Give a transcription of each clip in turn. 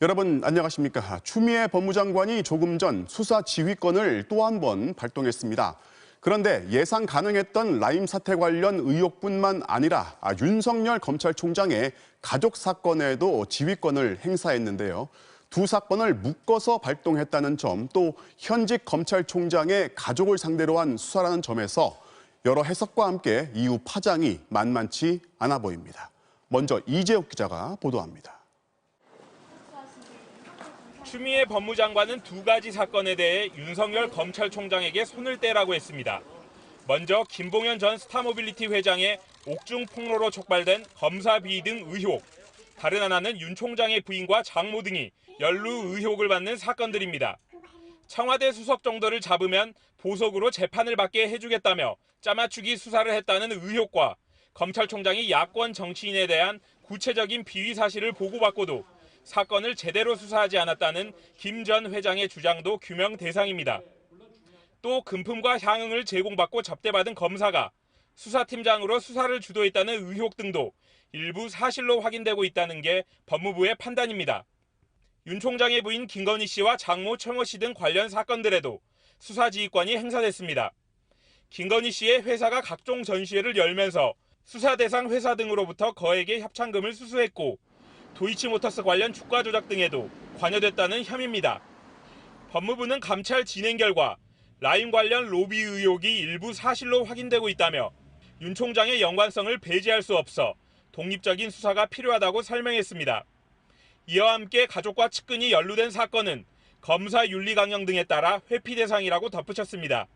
여러분 안녕하십니까? 추미애 법무장관이 조금 전 수사 지휘권을 또 한 번 발동했습니다. 그런데 예상 가능했던 라임 사태 관련 의혹뿐만 아니라 윤석열 검찰총장의 가족 사건에도 지휘권을 행사했는데요. 두 사건을 묶어서 발동했다는 점, 또 현직 검찰총장의 가족을 상대로 한 수사라는 점에서 여러 해석과 함께 이후 파장이 만만치 않아 보입니다. 먼저 이재욱 기자가 보도합니다. 추미애 법무장관은 두 가지 사건에 대해 윤석열 검찰총장에게 손을 떼라고 했습니다. 먼저 김봉현 전 스타모빌리티 회장의 옥중 폭로로 촉발된 검사 비위 등 의혹. 다른 하나는 윤 총장의 부인과 장모 등이 연루 의혹을 받는 사건들입니다. 청와대 수석 정도를 잡으면 보석으로 재판을 받게 해주겠다며 짜맞추기 수사를 했다는 의혹과 검찰총장이 야권 정치인에 대한 구체적인 비위 사실을 보고받고도 사건을 제대로 수사하지 않았다는 김 전 회장의 주장도 규명 대상입니다. 또 금품과 향응을 제공받고 접대받은 검사가 수사팀장으로 수사를 주도했다는 의혹 등도 일부 사실로 확인되고 있다는 게 법무부의 판단입니다. 윤 총장의 부인 김건희 씨와 장모 최모 씨 등 관련 사건들에도 수사지휘권이 행사됐습니다. 김건희 씨의 회사가 각종 전시회를 열면서 수사 대상 회사 등으로부터 거액의 협찬금을 수수했고 도이치모터스 관련 주가 조작 등에도 관여됐다는 혐의입니다. 법무부는 감찰 진행 결과 라임 관련 로비 의혹이 일부 사실로 확인되고 있다며 윤 총장의 연관성을 배제할 수 없어 독립적인 수사가 필요하다고 설명했습니다. 이와 함께 가족과 측근이 연루된 사건은 검사 윤리 강령 등에 따라 회피 대상이라고 덧붙였습니다.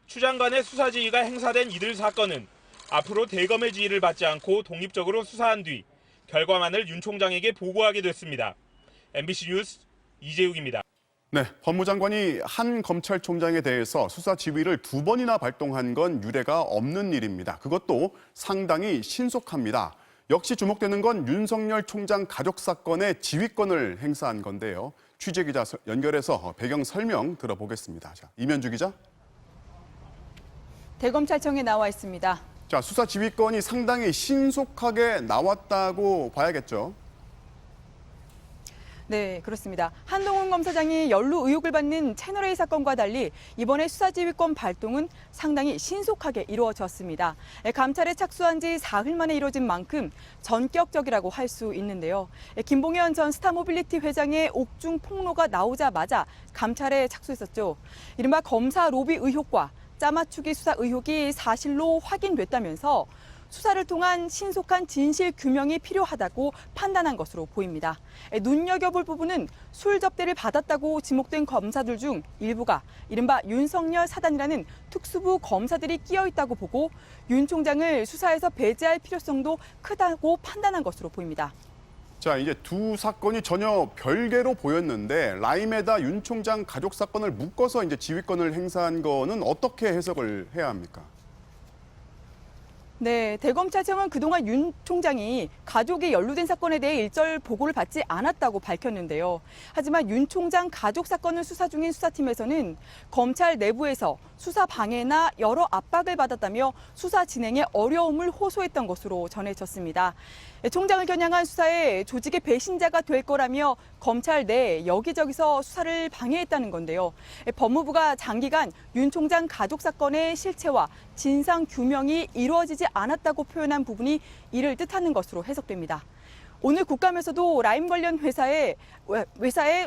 추 장관의 수사 지휘가 행사된 이들 사건은 앞으로 대검의 지휘를 받지 않고 독립적으로 수사한 뒤 결과만을 윤 총장에게 보고하게 됐습니다. MBC 뉴스 이재욱입니다. 네, 법무장관이 한 검찰총장에 대해서 수사 지휘를 두 번이나 발동한 건 유례가 없는 일입니다. 그것도 상당히 신속합니다. 역시 주목되는 건 윤석열 총장 가족 사건의 지휘권을 행사한 건데요. 취재기자 연결해서 배경 설명 들어보겠습니다. 자, 이면주 기자. 대검찰청에 나와 있습니다. 자, 수사 지휘권이 상당히 신속하게 나왔다고 봐야겠죠. 네, 그렇습니다. 한동훈 검사장이 연루 의혹을 받는 채널A 사건과 달리 이번에 수사지휘권 발동은 상당히 신속하게 이루어졌습니다. 감찰에 착수한 지 사흘 만에 이루어진 만큼 전격적이라고 할 수 있는데요. 김봉현 전 스타모빌리티 회장의 옥중 폭로가 나오자마자 감찰에 착수했었죠. 이른바 검사 로비 의혹과 짜맞추기 수사 의혹이 사실로 확인됐다면서 수사를 통한 신속한 진실 규명이 필요하다고 판단한 것으로 보입니다. 눈여겨볼 부분은 술 접대를 받았다고 지목된 검사들 중 일부가 이른바 윤석열 사단이라는 특수부 검사들이 끼어 있다고 보고 윤 총장을 수사에서 배제할 필요성도 크다고 판단한 것으로 보입니다. 자, 이제 두 사건이 전혀 별개로 보였는데 라임에다 윤 총장 가족 사건을 묶어서 이제 지휘권을 행사한 거는 어떻게 해석을 해야 합니까? 네, 대검찰청은 그동안 윤 총장이 가족이 연루된 사건에 대해 일절 보고를 받지 않았다고 밝혔는데요. 하지만 윤 총장 가족 사건을 수사 중인 수사팀에서는 검찰 내부에서 수사 방해나 여러 압박을 받았다며 수사 진행에 어려움을 호소했던 것으로 전해졌습니다. 총장을 겨냥한 수사에 조직의 배신자가 될 거라며 검찰 내 여기저기서 수사를 방해했다는 건데요. 법무부가 장기간 윤 총장 가족 사건의 실체와 진상 규명이 이루어지지 않았다고 표현한 부분이 이를 뜻하는 것으로 해석됩니다. 오늘 국감에서도 라임 관련 회사에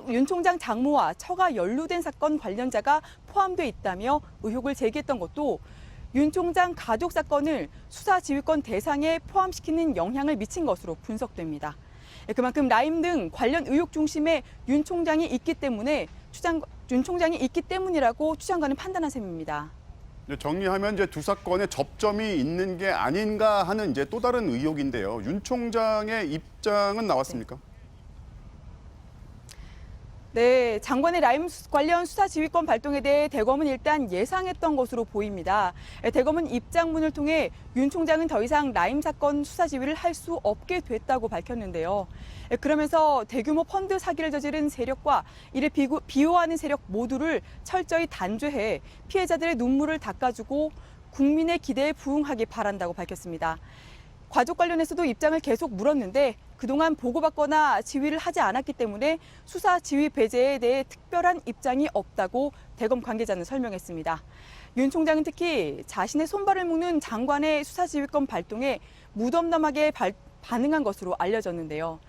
윤 총장 장모와 처가 연루된 사건 관련자가 포함돼 있다며 의혹을 제기했던 것도 윤 총장 가족 사건을 수사 지휘권 대상에 포함시키는 영향을 미친 것으로 분석됩니다. 그만큼 라임 등 관련 의혹 중심에 윤 총장이 있기 때문에 윤 총장이 있기 때문이라고 추 장관은 판단한 셈입니다. 정리하면 이제 두 사건에 접점이 있는 게 아닌가 하는 이제 또 다른 의혹인데요. 윤 총장의 입장은 나왔습니까? 네, 장관의 라임 관련 수사 지휘권 발동에 대해 대검은 일단 예상했던 것으로 보입니다. 대검은 입장문을 통해 윤 총장은 더 이상 라임 사건 수사 지휘를 할 수 없게 됐다고 밝혔는데요. 그러면서 대규모 펀드 사기를 저지른 세력과 이를 비호하는 세력 모두를 철저히 단죄해 피해자들의 눈물을 닦아주고 국민의 기대에 부응하기 바란다고 밝혔습니다. 가족 관련해서도 입장을 계속 물었는데 그동안 보고받거나 지휘를 하지 않았기 때문에 수사 지휘 배제에 대해 특별한 입장이 없다고 대검 관계자는 설명했습니다. 윤 총장은 특히 자신의 손발을 묶는 장관의 수사지휘권 발동에 무덤덤하게 반응한 것으로 알려졌는데요.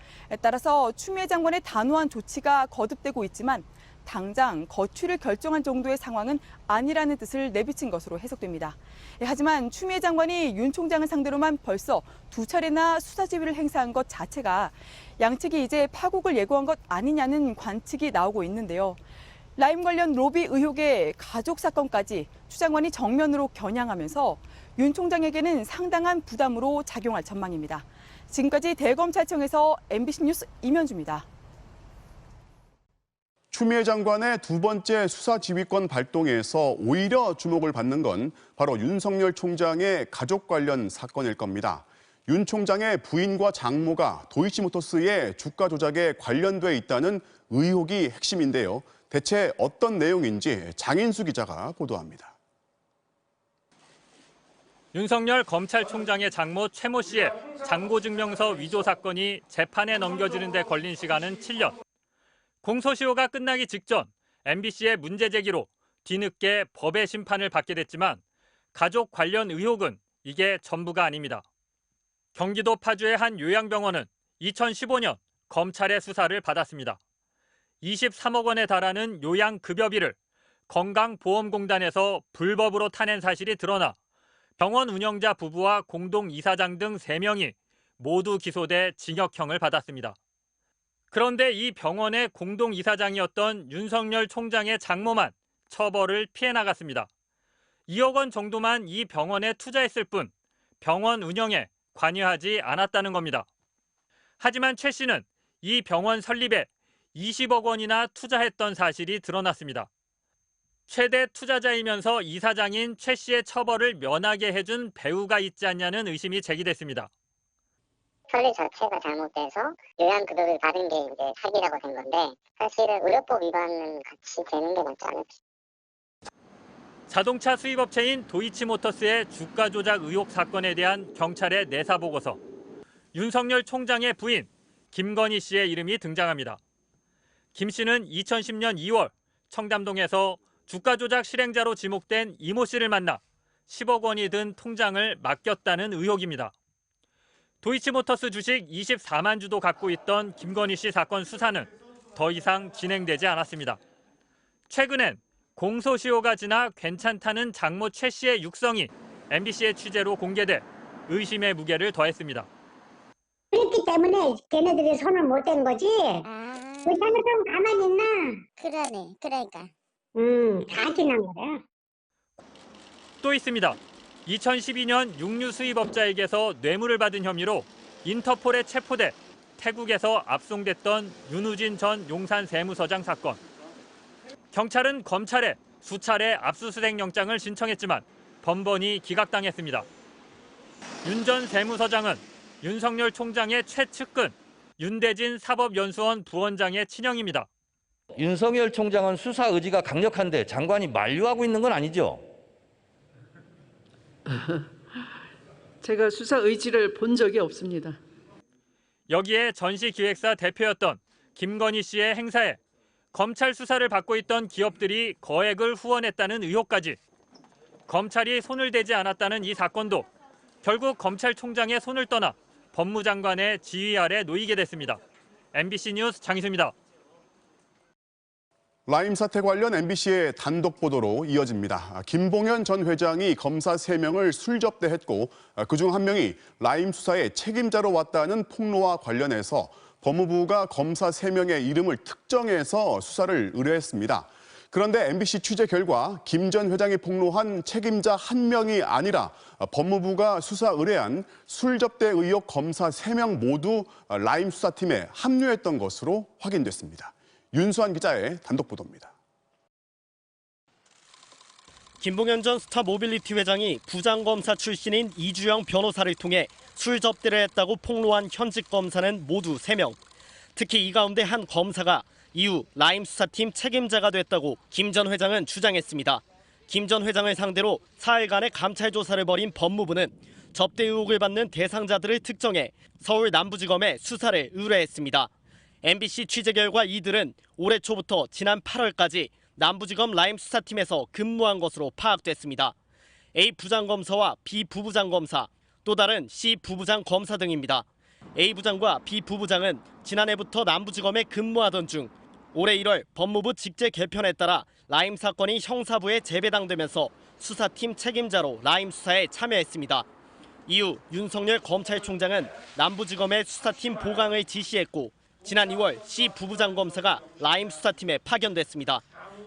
따라서 추미애 장관의 단호한 조치가 거듭되고 있지만 당장 거취를 결정한 정도의 상황은 아니라는 뜻을 내비친 것으로 해석됩니다. 하지만 추미애 장관이 윤 총장을 상대로만 벌써 2차례나 수사지휘를 행사한 것 자체가 양측이 이제 파국을 예고한 것 아니냐는 관측이 나오고 있는데요. 라임 관련 로비 의혹의 가족 사건까지 추 장관이 정면으로 겨냥하면서 윤 총장에게는 상당한 부담으로 작용할 전망입니다. 지금까지 대검찰청에서 MBC 뉴스 임현주입니다. 추미애 장관의 두 번째 수사지휘권 발동에서 오히려 주목을 받는 건 바로 윤석열 총장의 가족 관련 사건일 겁니다. 윤 총장의 부인과 장모가 도이치모터스의 주가 조작에 관련돼 있다는 의혹이 핵심인데요. 대체 어떤 내용인지 장인수 기자가 보도합니다. 윤석열 검찰총장의 장모 최모 씨의 잔고증명서 위조 사건이 재판에 넘겨지는 데 걸린 시간은 7년. 공소시효가 끝나기 직전 MBC의 문제 제기로 뒤늦게 법의 심판을 받게 됐지만 가족 관련 의혹은 이게 전부가 아닙니다. 경기도 파주의 한 요양병원은 2015년 검찰의 수사를 받았습니다. 23억 원에 달하는 요양급여비를 건강보험공단에서 불법으로 타낸 사실이 드러나 병원 운영자 부부와 공동이사장 등 3명이 모두 기소돼 징역형을 받았습니다. 그런데 이 병원의 공동이사장이었던 윤석열 총장의 장모만 처벌을 피해 나갔습니다. 2억 원 정도만 이 병원에 투자했을 뿐 병원 운영에 관여하지 않았다는 겁니다. 하지만 최 씨는 이 병원 설립에 20억 원이나 투자했던 사실이 드러났습니다. 최대 투자자이면서 이사장인 최 씨의 처벌을 면하게 해준 배우가 있지 않냐는 의심이 제기됐습니다. 설립 자체가 잘못돼서 요양급여를 받은 게 이제 사기라고 된 건데 사실은 의료법 위반은 같이 되는 게 맞지 않을까. 자동차 수입업체인 도이치모터스의 주가 조작 의혹 사건에 대한 경찰의 내사 보고서. 윤석열 총장의 부인 김건희 씨의 이름이 등장합니다. 김 씨는 2010년 2월 청담동에서 주가 조작 실행자로 지목된 이모 씨를 만나 10억 원이 든 통장을 맡겼다는 의혹입니다. 도이치모터스 주식 24만 주도 갖고 있던 김건희 씨 사건 수사는 더 이상 진행되지 않았습니다. 최근엔 공소시효가 지나 괜찮다는 장모 최 씨의 육성이 MBC의 취재로 공개돼 의심의 무게를 더했습니다. 그랬기 때문에 걔네들이 손을 못 댄 거지. 그 잘못하면 가만히 있나? 그러네. 그러니까. 다 지난 거야. 또 있습니다. 2012년 육류 수입업자에게서 뇌물을 받은 혐의로 인터폴에 체포돼 태국에서 압송됐던 윤우진 전 용산 세무서장 사건. 경찰은 검찰에 수차례 압수수색 영장을 신청했지만 번번이 기각당했습니다. 윤 전 세무서장은 윤석열 총장의 최측근 윤대진 사법연수원 부원장의 친형입니다. 윤석열 총장은 수사 의지가 강력한데 장관이 만류하고 있는 건 아니죠? 제가 수사 의지를 본 적이 없습니다. 여기에 전시기획사 대표였던 김건희 씨의 행사에 검찰 수사를 받고 있던 기업들이 거액을 후원했다는 의혹까지. 검찰이 손을 대지 않았다는 이 사건도 결국 검찰총장의 손을 떠나 법무장관의 지휘 아래 놓이게 됐습니다. MBC 뉴스 장희수입니다. 라임 사태 관련 MBC의 단독 보도로 이어집니다. 김봉현 전 회장이 검사 3명을 술접대했고 그중 1명이 라임 수사의 책임자로 왔다는 폭로와 관련해서 법무부가 검사 3명의 이름을 특정해서 수사를 의뢰했습니다. 그런데 MBC 취재 결과 김 전 회장이 폭로한 책임자 1명이 아니라 법무부가 수사 의뢰한 술접대 의혹 검사 3명 모두 라임 수사팀에 합류했던 것으로 확인됐습니다. 윤수환 기자의 단독 보도입니다. 김봉현 전 스타모빌리티 회장이 부장검사 출신인 이주영 변호사를 통해 술 접대를 했다고 폭로한 현직 검사는 모두 3명. 특히 이 가운데 한 검사가 이후 라임 수사팀 책임자가 됐다고 김 전 회장은 주장했습니다. 김 전 회장을 상대로 사흘간의 감찰 조사를 벌인 법무부는 접대 의혹을 받는 대상자들을 특정해 서울 남부지검에 수사를 의뢰했습니다. MBC 취재 결과 이들은 올해 초부터 지난 8월까지 남부지검 라임 수사팀에서 근무한 것으로 파악됐습니다. A 부장검사와 B 부부장검사, 또 다른 C 부부장 검사 등입니다. A 부장과 B 부부장은 지난해부터 남부지검에 근무하던 중 올해 1월 법무부 직제 개편에 따라 라임 사건이 형사부에 재배당되면서 수사팀 책임자로 라임 수사에 참여했습니다. 이후 윤석열 검찰총장은 남부지검의 수사팀 보강을 지시했고 지난 2월 C 부부장 검사가 라임 수사팀에 파견됐습니다.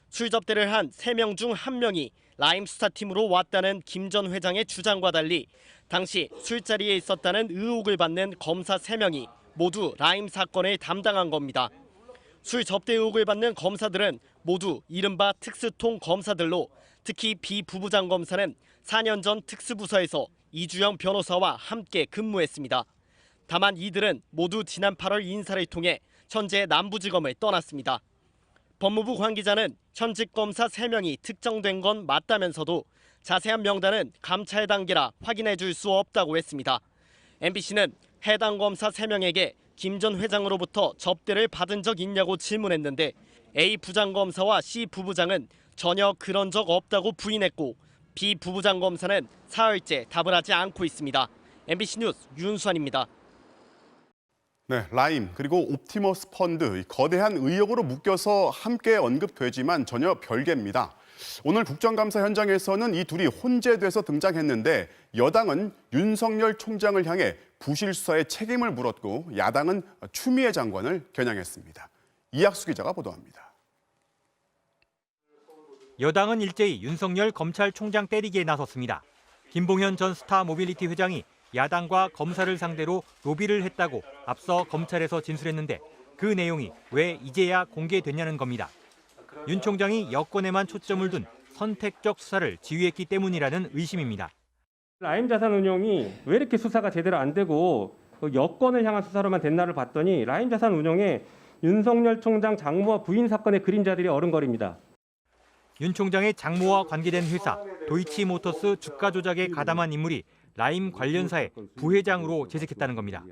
술접대를 한 3명 중 1명이 라임 수사팀으로 왔다는 김 전 회장의 주장과 달리 당시 술자리에 있었다는 의혹을 받는 검사 3명이 모두 라임 사건을 담당한 겁니다. 술 접대 의혹을 받는 검사들은 모두 이른바 특수통 검사들로 특히 B 부부장 검사는 4년 전 특수부서에서 이주영 변호사와 함께 근무했습니다. 다만 이들은 모두 지난 8월 인사를 통해 현재 남부지검을 떠났습니다. 법무부 관계자는 현직 검사 3명이 특정된 건 맞다면서도 자세한 명단은 감찰 단계라 확인해 줄 수 없다고 했습니다. MBC는 해당 검사 3명에게 김 전 회장으로부터 접대를 받은 적 있냐고 질문했는데 A 부장검사와 C 부부장은 전혀 그런 적 없다고 부인했고 B 부부장 검사는 사흘째 답을 하지 않고 있습니다. MBC 뉴스 윤수환입니다. 네, 라임 그리고 옵티머스 펀드 거대한 의혹으로 묶여서 함께 언급되지만 전혀 별개입니다. 오늘 국정감사 현장에서는 이 둘이 혼재돼서 등장했는데 여당은 윤석열 총장을 향해 부실 수사의 책임을 물었고 야당은 추미애 장관을 겨냥했습니다. 이학수 기자가 보도합니다. 여당은 일제히 윤석열 검찰총장 때리기에 나섰습니다. 김봉현 전 스타모빌리티 회장이 야당과 검사를 상대로 로비를 했다고 앞서 검찰에서 진술했는데 그 내용이 왜 이제야 공개됐냐는 겁니다. 윤 총장이 여권에만 초점을 둔 선택적 수사를 지휘했기 때문이라는 의심입니다. 라임 자산 운용이 왜 이렇게 수사가 제대로 안 되고 여권을 향한 수사로만 됐나를 봤더니 라임 자산 운용에 윤석열 총장 장모와 부인 사건의 그림자들이 어른거립니다. 윤 총장의 장모와 관계된 회사 도이치모터스 주가 조작에 가담한 인물이 라임 관련사의 부회장으로 재직했다는 겁니다.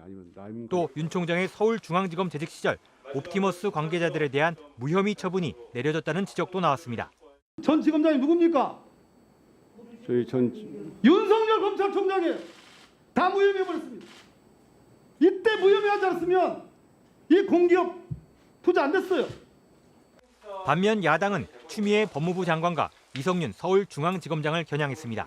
또 윤 총장의 서울중앙지검 재직 시절 옵티머스 관계자들에 대한 무혐의 처분이 내려졌다는 지적도 나왔습니다. 전 지검장이 누굽니까? 윤석열 검찰총장이 다 무혐의해버렸습니다. 이때 무혐의하지 않았으면 이 공기업 투자 안 됐어요. 반면 야당은 추미애 법무부 장관과 이성윤 서울중앙지검장을 겨냥했습니다.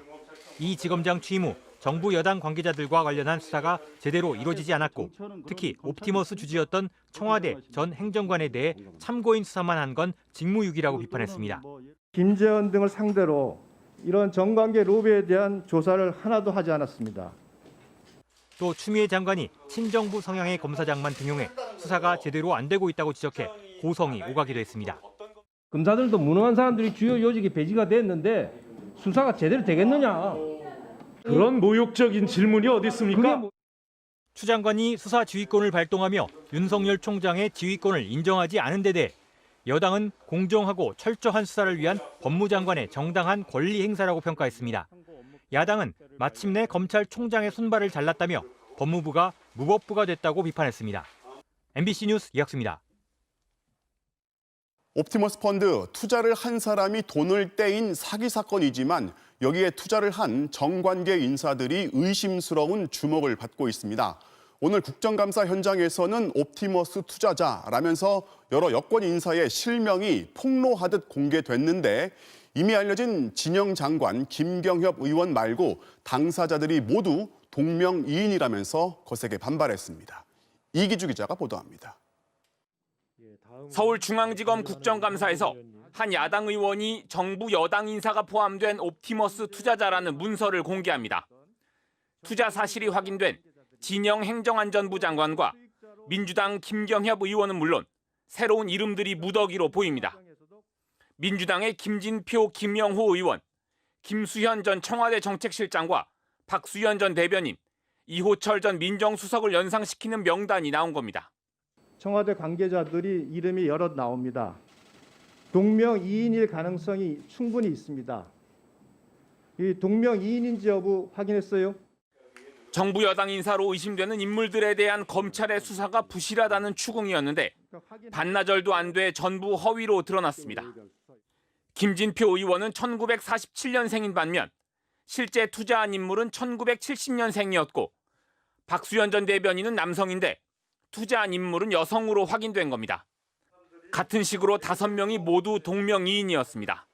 이 지검장 취임 후 정부 여당 관계자들과 관련한 수사가 제대로 이루어지지 않았고 특히 옵티머스 주주였던 청와대 전 행정관에 대해 참고인 수사만 한 건 직무유기라고 비판했습니다. 김재원 등을 상대로 이런 정관계 로비에 대한 조사를 하나도 하지 않았습니다. 또 추미애 장관이 친정부 성향의 검사장만 등용해 수사가 제대로 안 되고 있다고 지적해 고성이 오가기도 했습니다. 검사들도 무능한 사람들이 주요 요직에 배치가 됐는데 수사가 제대로 되겠느냐. 그런 모욕적인 질문이 어디 있습니까? 추 장관이 수사 지휘권을 발동하며 윤석열 총장의 지휘권을 인정하지 않은 데 대해 여당은 공정하고 철저한 수사를 위한 법무장관의 정당한 권리 행사라고 평가했습니다. 야당은 마침내 검찰총장의 손발을 잘랐다며 법무부가 무법부가 됐다고 비판했습니다. MBC 뉴스 이학수입니다. 옵티머스 펀드 투자를 한 사람이 돈을 떼인 사기 사건이지만 여기에 투자를 한 정관계 인사들이 의심스러운 주목을 받고 있습니다. 오늘 국정감사 현장에서는 옵티머스 투자자라면서 여러 여권 인사의 실명이 폭로하듯 공개됐는데 이미 알려진 진영 장관, 김경협 의원 말고 당사자들이 모두 동명이인이라면서 거세게 반발했습니다. 이기주 기자가 보도합니다. 서울중앙지검 국정감사에서 한 야당 의원이 정부 여당 인사가 포함된 옵티머스 투자자라는 문서를 공개합니다. 투자 사실이 확인된 진영 행정안전부 장관과 민주당 김경협 의원은 물론 새로운 이름들이 무더기로 보입니다. 민주당의 김진표, 김영호 의원, 김수현 전 청와대 정책실장과 박수현 전 대변인, 이호철 전 민정수석을 연상시키는 명단이 나온 겁니다. 청와대 관계자들이 이름이 여럿 나옵니다. 동명이인일 가능성이 충분히 있습니다. 이 동명이인인지 여부 확인했어요? 정부 여당 인사로 의심되는 인물들에 대한 검찰의 수사가 부실하다는 추궁이었는데 반나절도 안 돼 전부 허위로 드러났습니다. 김진표 의원은 1947년생인 반면 실제 투자한 인물은 1970년생이었고 박수현 전 대변인은 남성인데 투자한 인물은 여성으로 확인된 겁니다. 같은 식으로 5명이 모두 동명이인이었습니다.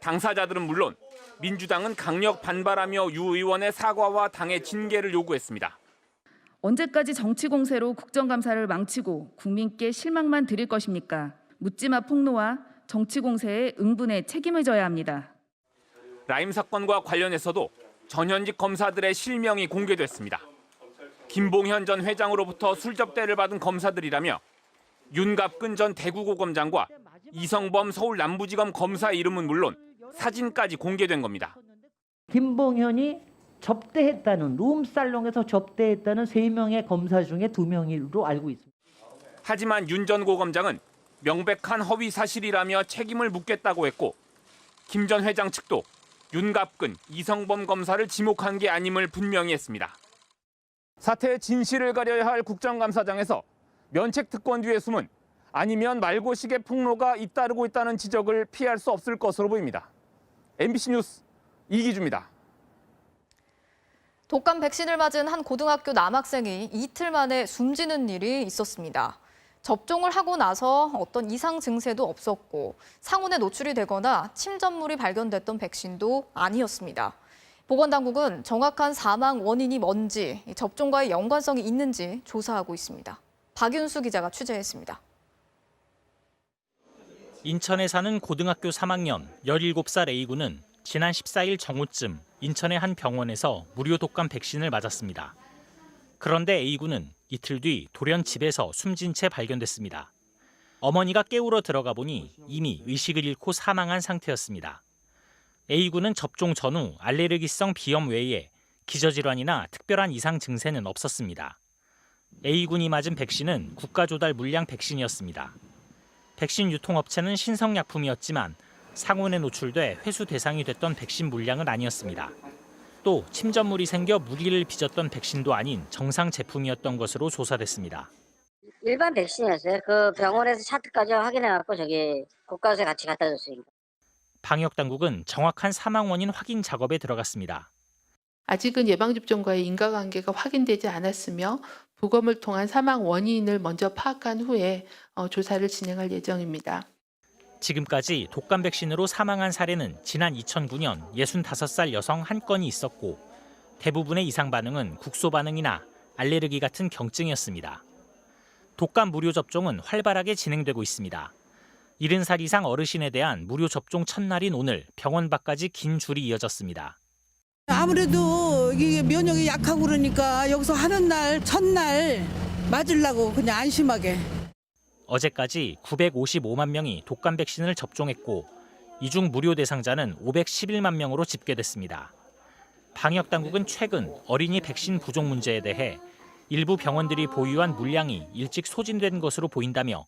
당사자들은 물론 민주당은 강력 반발하며 유 의원의 사과와 당의 징계를 요구했습니다. 언제까지 정치 공세로 국정감사를 망치고 국민께 실망만 드릴 것입니까? 묻지마 폭로와 정치 공세에 응분에 책임을 져야 합니다. 라임 사건과 관련해서도 전현직 검사들의 실명이 공개됐습니다. 김봉현 전 회장으로부터 술접대를 받은 검사들이라며 윤갑근 전 대구고검장과 이성범 서울 남부지검 검사의 이름은 물론 사진까지 공개된 겁니다. 김봉현이 접대했다는 룸살롱에서 접대했다는 3명의 검사 중에 2명으로 알고 있습니다. 하지만 윤 전 고검장은 명백한 허위 사실이라며 책임을 묻겠다고 했고 김 전 회장 측도 윤갑근, 이성범 검사를 지목한 게 아님을 분명히 했습니다. 사태의 진실을 가려야 할 국정감사장에서 면책 특권 뒤에 숨은 아니면 말고식의 폭로가 잇따르고 있다는 지적을 피할 수 없을 것으로 보입니다. MBC 뉴스 이기주입니다. 독감 백신을 맞은 한 고등학교 남학생이 이틀 만에 숨지는 일이 있었습니다. 접종을 하고 나서 어떤 이상 증세도 없었고 상온에 노출이 되거나 침전물이 발견됐던 백신도 아니었습니다. 보건당국은 정확한 사망 원인이 뭔지, 접종과의 연관성이 있는지 조사하고 있습니다. 박윤수 기자가 취재했습니다. 인천에 사는 고등학교 3학년 17살 A군은 지난 14일 정오쯤 인천의 한 병원에서 무료 독감 백신을 맞았습니다. 그런데 A군은 이틀 뒤 돌연 집에서 숨진 채 발견됐습니다. 어머니가 깨우러 들어가 보니 이미 의식을 잃고 사망한 상태였습니다. A군은 접종 전후 알레르기성 비염 외에 기저질환이나 특별한 이상 증세는 없었습니다. A군이 맞은 백신은 국가조달 물량 백신이었습니다. 백신 유통업체는 신성약품이었지만 상온에 노출돼 회수 대상이 됐던 백신 물량은 아니었습니다. 또 침전물이 생겨 무리를 빚었던 백신도 아닌 정상 제품이었던 것으로 조사됐습니다. 일반 백신이었어요. 그 병원에서 차트까지 확인해갖고 저기 국가에서 같이 갖다 줬으니까. 방역당국은 정확한 사망 원인 확인 작업에 들어갔습니다. 아직은 예방접종과의 인과관계가 확인되지 않았으며 부검을 통한 사망 원인을 먼저 파악한 후에 조사를 진행할 예정입니다. 지금까지 독감 백신으로 사망한 사례는 지난 2009년 65살 여성 한 건이 있었고 대부분의 이상 반응은 국소 반응이나 알레르기 같은 경증이었습니다. 독감 무료 접종은 활발하게 진행되고 있습니다. 70살 이상 어르신에 대한 무료 접종 첫날인 오늘 병원 밖까지 긴 줄이 이어졌습니다. 아무래도 이게 면역이 약하고 그러니까 여기서 하는 날 첫날 맞으려고 그냥 안심하게. 어제까지 955만 명이 독감 백신을 접종했고 이 중 무료 대상자는 511만 명으로 집계됐습니다. 방역당국은 최근 어린이 백신 부족 문제에 대해 일부 병원들이 보유한 물량이 일찍 소진된 것으로 보인다며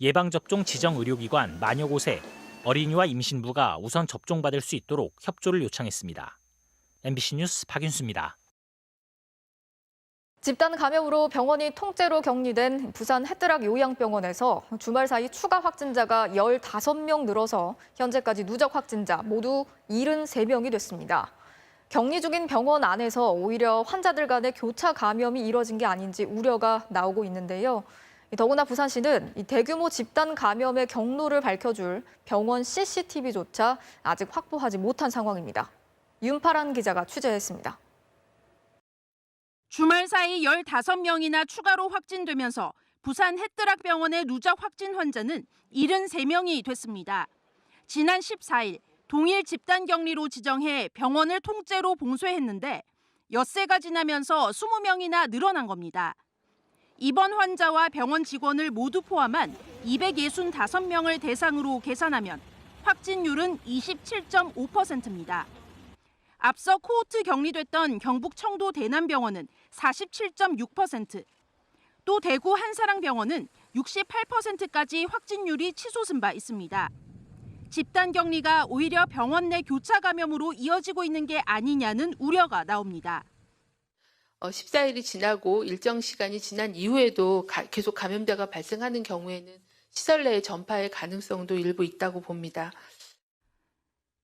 예방접종 지정 의료기관 만여 곳에 어린이와 임신부가 우선 접종받을 수 있도록 협조를 요청했습니다. MBC 뉴스 박윤수입니다. 집단 감염으로 병원이 통째로 격리된 부산 해뜨락 요양병원에서 주말 사이 추가 확진자가 15명 늘어서 현재까지 누적 확진자 모두 73명이 됐습니다. 격리 중인 병원 안에서 오히려 환자들 간의 교차 감염이 이뤄진 게 아닌지 우려가 나오고 있는데요. 더구나 부산시는 이 대규모 집단 감염의 경로를 밝혀줄 병원 CCTV조차 아직 확보하지 못한 상황입니다. 윤파란 기자가 취재했습니다. 주말 사이 15명이나 추가로 확진되면서 부산 해뜨락병원의 누적 확진 환자는 73명이 됐습니다. 지난 14일 동일 집단 격리로 지정해 병원을 통째로 봉쇄했는데 엿새가 지나면서 20명이나 늘어난 겁니다. 입원 환자와 병원 직원을 모두 포함한 265명을 대상으로 계산하면 확진율은 27.5%입니다. 앞서 코호트 격리됐던 경북 청도 대남병원은 47.6%, 또 대구 한사랑병원은 68%까지 확진율이 치솟은 바 있습니다. 집단 격리가 오히려 병원 내 교차 감염으로 이어지고 있는 게 아니냐는 우려가 나옵니다. 14일이 지나고 일정 시간이 지난 이후에도 계속 감염자가 발생하는 경우에는 시설 내의 전파의 가능성도 일부 있다고 봅니다.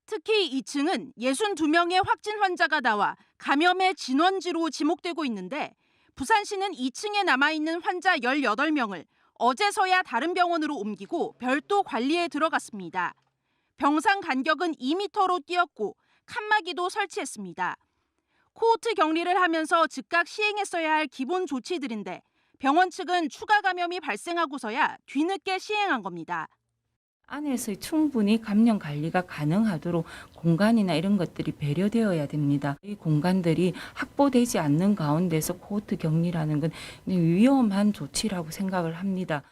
특히 2층은 62명의 확진 환자가 나와 감염의 진원지로 지목되고 있는데 부산시는 2층에 남아있는 환자 18명을 어제서야 다른 병원으로 옮기고 별도 관리에 들어갔습니다. 병상 간격은 2m로 띄었고 칸막이도 설치했습니다. 코호트 격리를 하면서 즉각 시행했어야 할 기본 조치들인데 병원 측은 추가 감염이 발생하고서야 뒤늦게 시행한 겁니다. 안에서 충분히 감염 관리가 가능하도록 공간이나 이런 것들이 배려되어야 됩니다. 이 공간들이 확보되지 않는 가운데서 코호트 격리라는 건 위험한 조치라고 생각을 합니다.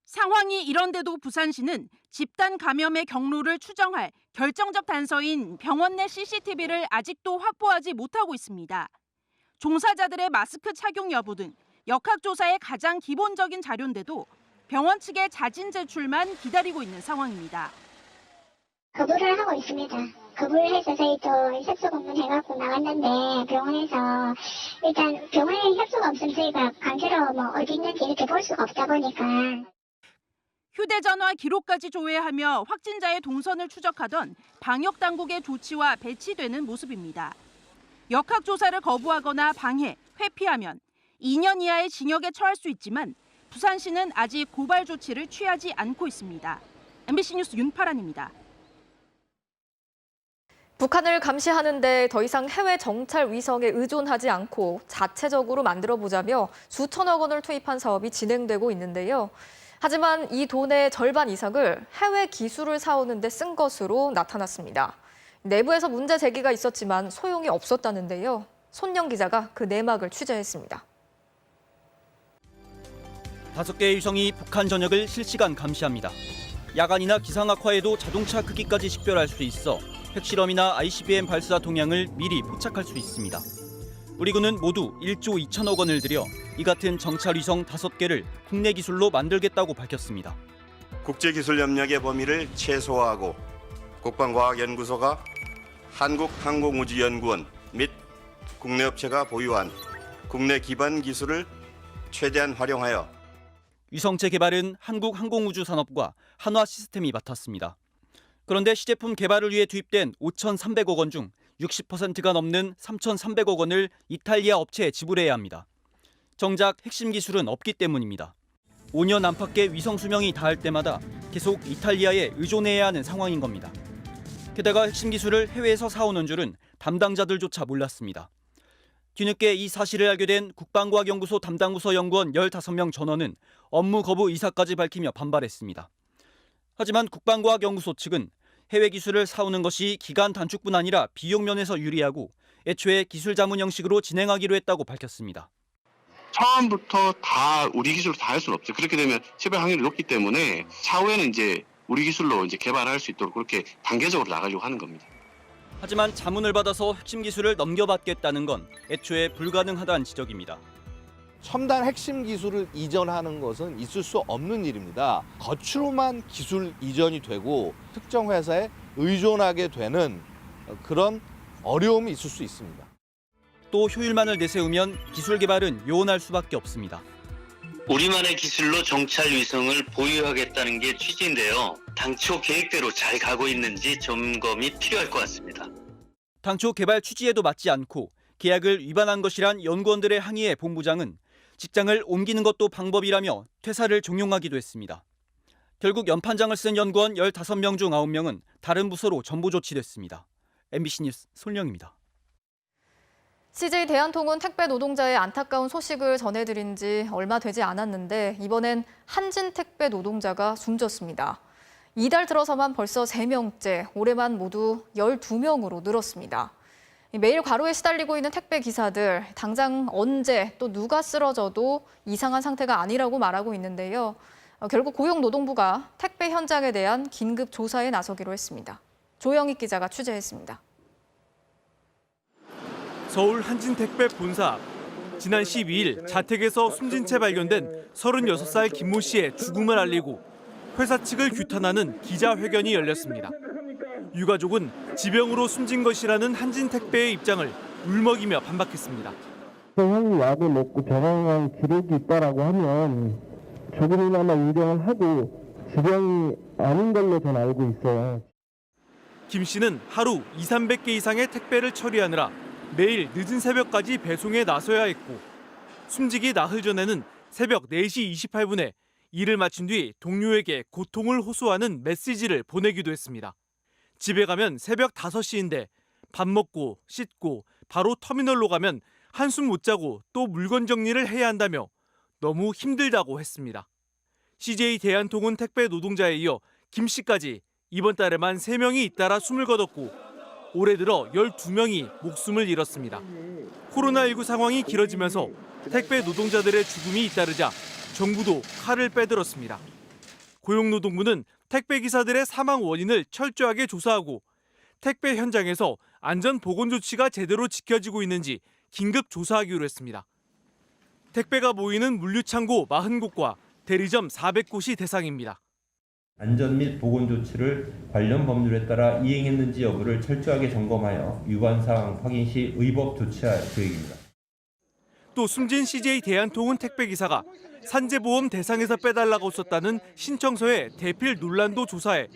상황이 이런데도 부산시는 집단 감염의 경로를 추정할 결정적 단서인 병원 내 CCTV를 아직도 확보하지 못하고 있습니다. 종사자들의 마스크 착용 여부 등 역학조사의 가장 기본적인 자료인데도 병원 측의 자진 제출만 기다리고 있는 상황입니다. 거부를 하고 있습니다. 거부를 해서 저희도 협조 공문해갖고 나왔는데 병원에서 일단 병원에 협조가 없으면 저희가 강제로 어디 있는지 이렇게 볼 수가 없다 보니까. 휴대전화 기록까지 조회하며 확진자의 동선을 추적하던 방역당국의 조치와 배치되는 모습입니다. 역학조사를 거부하거나 방해, 회피하면 2년 이하의 징역에 처할 수 있지만 부산시는 아직 고발 조치를 취하지 않고 있습니다. MBC 뉴스 윤파란입니다. 북한을 감시하는 데 더 이상 해외 정찰 위성에 의존하지 않고 자체적으로 만들어보자며 수천억 원을 투입한 사업이 진행되고 있는데요. 하지만 이 돈의 절반 이상을 해외 기술을 사오는 데 쓴 것으로 나타났습니다. 내부에서 문제 제기가 있었지만 소용이 없었다는데요. 손영 기자가 그 내막을 취재했습니다. 5개의 위성이 북한 전역을 실시간 감시합니다. 야간이나 기상악화에도 자동차 크기까지 식별할 수 있어 핵실험이나 ICBM 발사 동향을 미리 포착할 수 있습니다. 우리 군은 모두 1조 2천억 원을 들여 이 같은 정찰 위성 5개를 국내 기술로 만들겠다고 밝혔습니다. 국제기술협력의 범위를 최소화하고 국방과학연구소가 한국항공우주연구원 및 국내 업체가 보유한 국내 기반 기술을 최대한 활용하여 위성체 개발은 한국항공우주산업과 한화시스템이 맡았습니다. 그런데 시제품 개발을 위해 투입된 5,300억 원 중 60%가 넘는 3,300억 원을 이탈리아 업체에 지불해야 합니다. 정작 핵심 기술은 없기 때문입니다. 5년 안팎의 위성 수명이 닿을 때마다 계속 이탈리아에 의존해야 하는 상황인 겁니다. 게다가 핵심 기술을 해외에서 사오는 줄은 담당자들조차 몰랐습니다. 뒤늦게 이 사실을 알게 된 국방과학연구소 담당부서 연구원 15명 전원은 업무 거부 의사까지 밝히며 반발했습니다. 하지만 국방과학연구소 측은 해외 기술을 사오는 것이 기간 단축뿐 아니라 비용 면에서 유리하고 애초에 기술 자문 형식으로 진행하기로 했다고 밝혔습니다. 처음부터 다 우리 기술로 다 할 수는 없죠. 그렇게 되면 실패 확률이 높기 때문에 차후에는 이제 우리 기술로 개발할 수 있도록 그렇게 단계적으로 나가려고 하는 겁니다. 하지만 자문을 받아서 핵심 기술을 넘겨받겠다는 건 애초에 불가능하다는 지적입니다. 첨단 핵심 기술을 이전하는 것은 있을 수 없는 일입니다. 겉으로만 기술 이전이 되고 특정 회사에 의존하게 되는 그런 어려움이 있을 수 있습니다. 또 효율만을 내세우면 기술 개발은 요원할 수밖에 없습니다. 우리만의 기술로 정찰 위성을 보유하겠다는 게 취지인데요. 당초 계획대로 잘 가고 있는지 점검이 필요할 것 같습니다. 당초 개발 취지에도 맞지 않고 계약을 위반한 것이란 연구원들의 항의에 본부장은 직장을 옮기는 것도 방법이라며 퇴사를 종용하기도 했습니다. 결국 연판장을 쓴 연구원 15명 중 9명은 다른 부서로 전보 조치됐습니다. MBC 뉴스 손영입니다. CJ 대한통운 택배 노동자의 안타까운 소식을 전해드린 지 얼마 되지 않았는데 이번엔 한진 택배 노동자가 숨졌습니다. 이달 들어서만 벌써 3명째, 올해만 모두 12명으로 늘었습니다. 매일 과로에 시달리고 있는 택배 기사들, 당장 언제 또 누가 쓰러져도 이상한 상태가 아니라고 말하고 있는데요. 결국 고용노동부가 택배 현장에 대한 긴급 조사에 나서기로 했습니다. 조영익 기자가 취재했습니다. 서울 한진택배 본사 앞. 지난 12일 자택에서 숨진 채 발견된 36살 김모 씨의 죽음을 알리고 회사 측을 규탄하는 기자회견이 열렸습니다. 유가족은 지병으로 숨진 것이라는 한진택배의 입장을 울먹이며 반박했습니다. 형이 약을 먹고 병원 간 기록이 있다라고 하면 조금이나마 인정을 하고 질병이 아닌 걸로 전 알고 있어요. 김 씨는 하루 200~300개 이상의 택배를 처리하느라 매일 늦은 새벽까지 배송에 나서야 했고 숨지기 나흘 전에는 새벽 4시 28분에 일을 마친 뒤 동료에게 고통을 호소하는 메시지를 보내기도 했습니다. 집에 가면 새벽 5시인데 밥 먹고 씻고 바로 터미널로 가면 한숨 못 자고 또 물건 정리를 해야 한다며 너무 힘들다고 했습니다. CJ 대한통운 택배 노동자에 이어 김 씨까지 이번 달에만 3명이 잇따라 숨을 거뒀고 올해 들어 12명이 목숨을 잃었습니다. 코로나19 상황이 길어지면서 택배 노동자들의 죽음이 잇따르자 정부도 칼을 빼들었습니다. 고용노동부는 택배기사들의 사망 원인을 철저하게 조사하고 택배 현장에서 안전보건 조치가 제대로 지켜지고 있는지 긴급 조사하기로 했습니다. 택배가 모이는 물류창고 40곳과 대리점 400곳이 대상입니다. 안전 및 보건 조치를 관련 법률에 따라 이행했는지 여부를 철저하게 점검하여 위반 사항 확인 시 의법 조치할 계획입니다. 또 숨진 CJ 대한통운 택배기사가 산재보험 대상에서 빼달라고 썼다는 신청서의 대필 논란도 조사해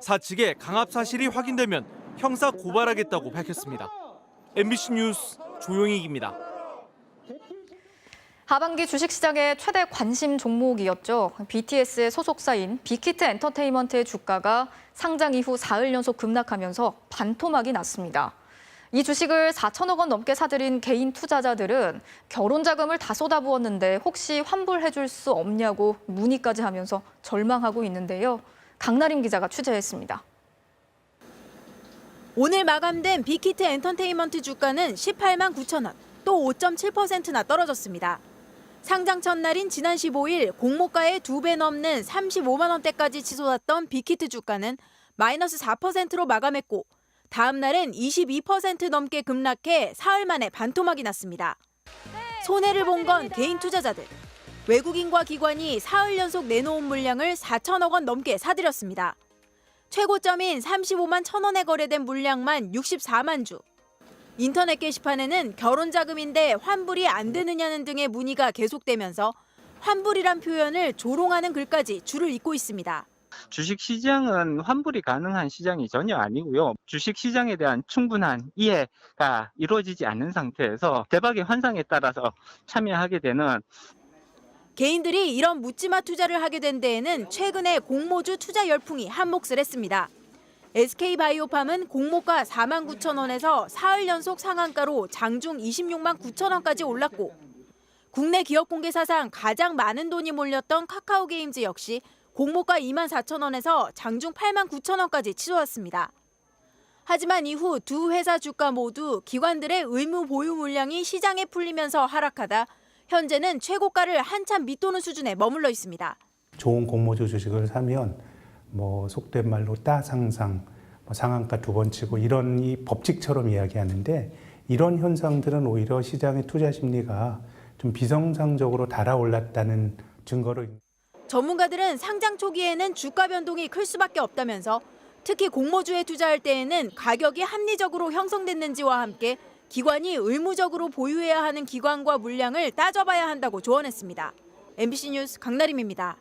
사측의 강압 사실이 확인되면 형사 고발하겠다고 밝혔습니다. MBC 뉴스 조용익입니다. 하반기 주식시장의 최대 관심 종목이었죠. BTS의 소속사인 빅히트 엔터테인먼트의 주가가 상장 이후 사흘 연속 급락하면서 반토막이 났습니다. 이 주식을 4천억 원 넘게 사들인 개인 투자자들은 결혼 자금을 다 쏟아부었는데 혹시 환불해줄 수 없냐고 문의까지 하면서 절망하고 있는데요. 강나림 기자가 취재했습니다. 오늘 마감된 빅히트 엔터테인먼트 주가는 18만 9천 원, 또 5.7%나 떨어졌습니다. 상장 첫날인 지난 15일 공모가의 2배 넘는 35만 원대까지 치솟았던 빅히트 주가는 마이너스 4%로 마감했고 다음 날엔 22% 넘게 급락해 사흘 만에 반토막이 났습니다. 손해를 본 건 개인 투자자들. 외국인과 기관이 사흘 연속 내놓은 물량을 4천억 원 넘게 사들였습니다. 최고점인 35만 1천 원에 거래된 물량만 64만 주. 인터넷 게시판에는 결혼 자금인데 환불이 안 되느냐는 등의 문의가 계속되면서 환불이란 표현을 조롱하는 글까지 줄을 잇고 있습니다. 주식시장은 환불이 가능한 시장이 전혀 아니고요. 주식시장에 대한 충분한 이해가 이루어지지 않는 상태에서 대박의 환상에 따라서 참여하게 되는 개인들이 이런 묻지마 투자를 하게 된 데에는 최근에 공모주 투자 열풍이 한몫을 했습니다. SK바이오팜은 공모가 4만 9천 원에서 사흘 연속 상한가로 장중 26만 9천 원까지 올랐고 국내 기업 공개 사상 가장 많은 돈이 몰렸던 카카오게임즈 역시 공모가 2만 4천 원에서 장중 8만 9천 원까지 치솟았습니다. 하지만 이후 두 회사 주가 모두 기관들의 의무 보유 물량이 시장에 풀리면서 하락하다 현재는 최고가를 한참 밑도는 수준에 머물러 있습니다. 좋은 공모주 주식을 사면 속된 말로 따상상, 상한가 2번 치고 이런 이 법칙처럼 이야기하는데 이런 현상들은 오히려 시장의 투자 심리가 좀 비정상적으로 달아올랐다는 증거로. 전문가들은 상장 초기에는 주가 변동이 클 수밖에 없다면서 특히 공모주에 투자할 때에는 가격이 합리적으로 형성됐는지와 함께 기관이 의무적으로 보유해야 하는 기관과 물량을 따져봐야 한다고 조언했습니다. MBC 뉴스 강나림입니다.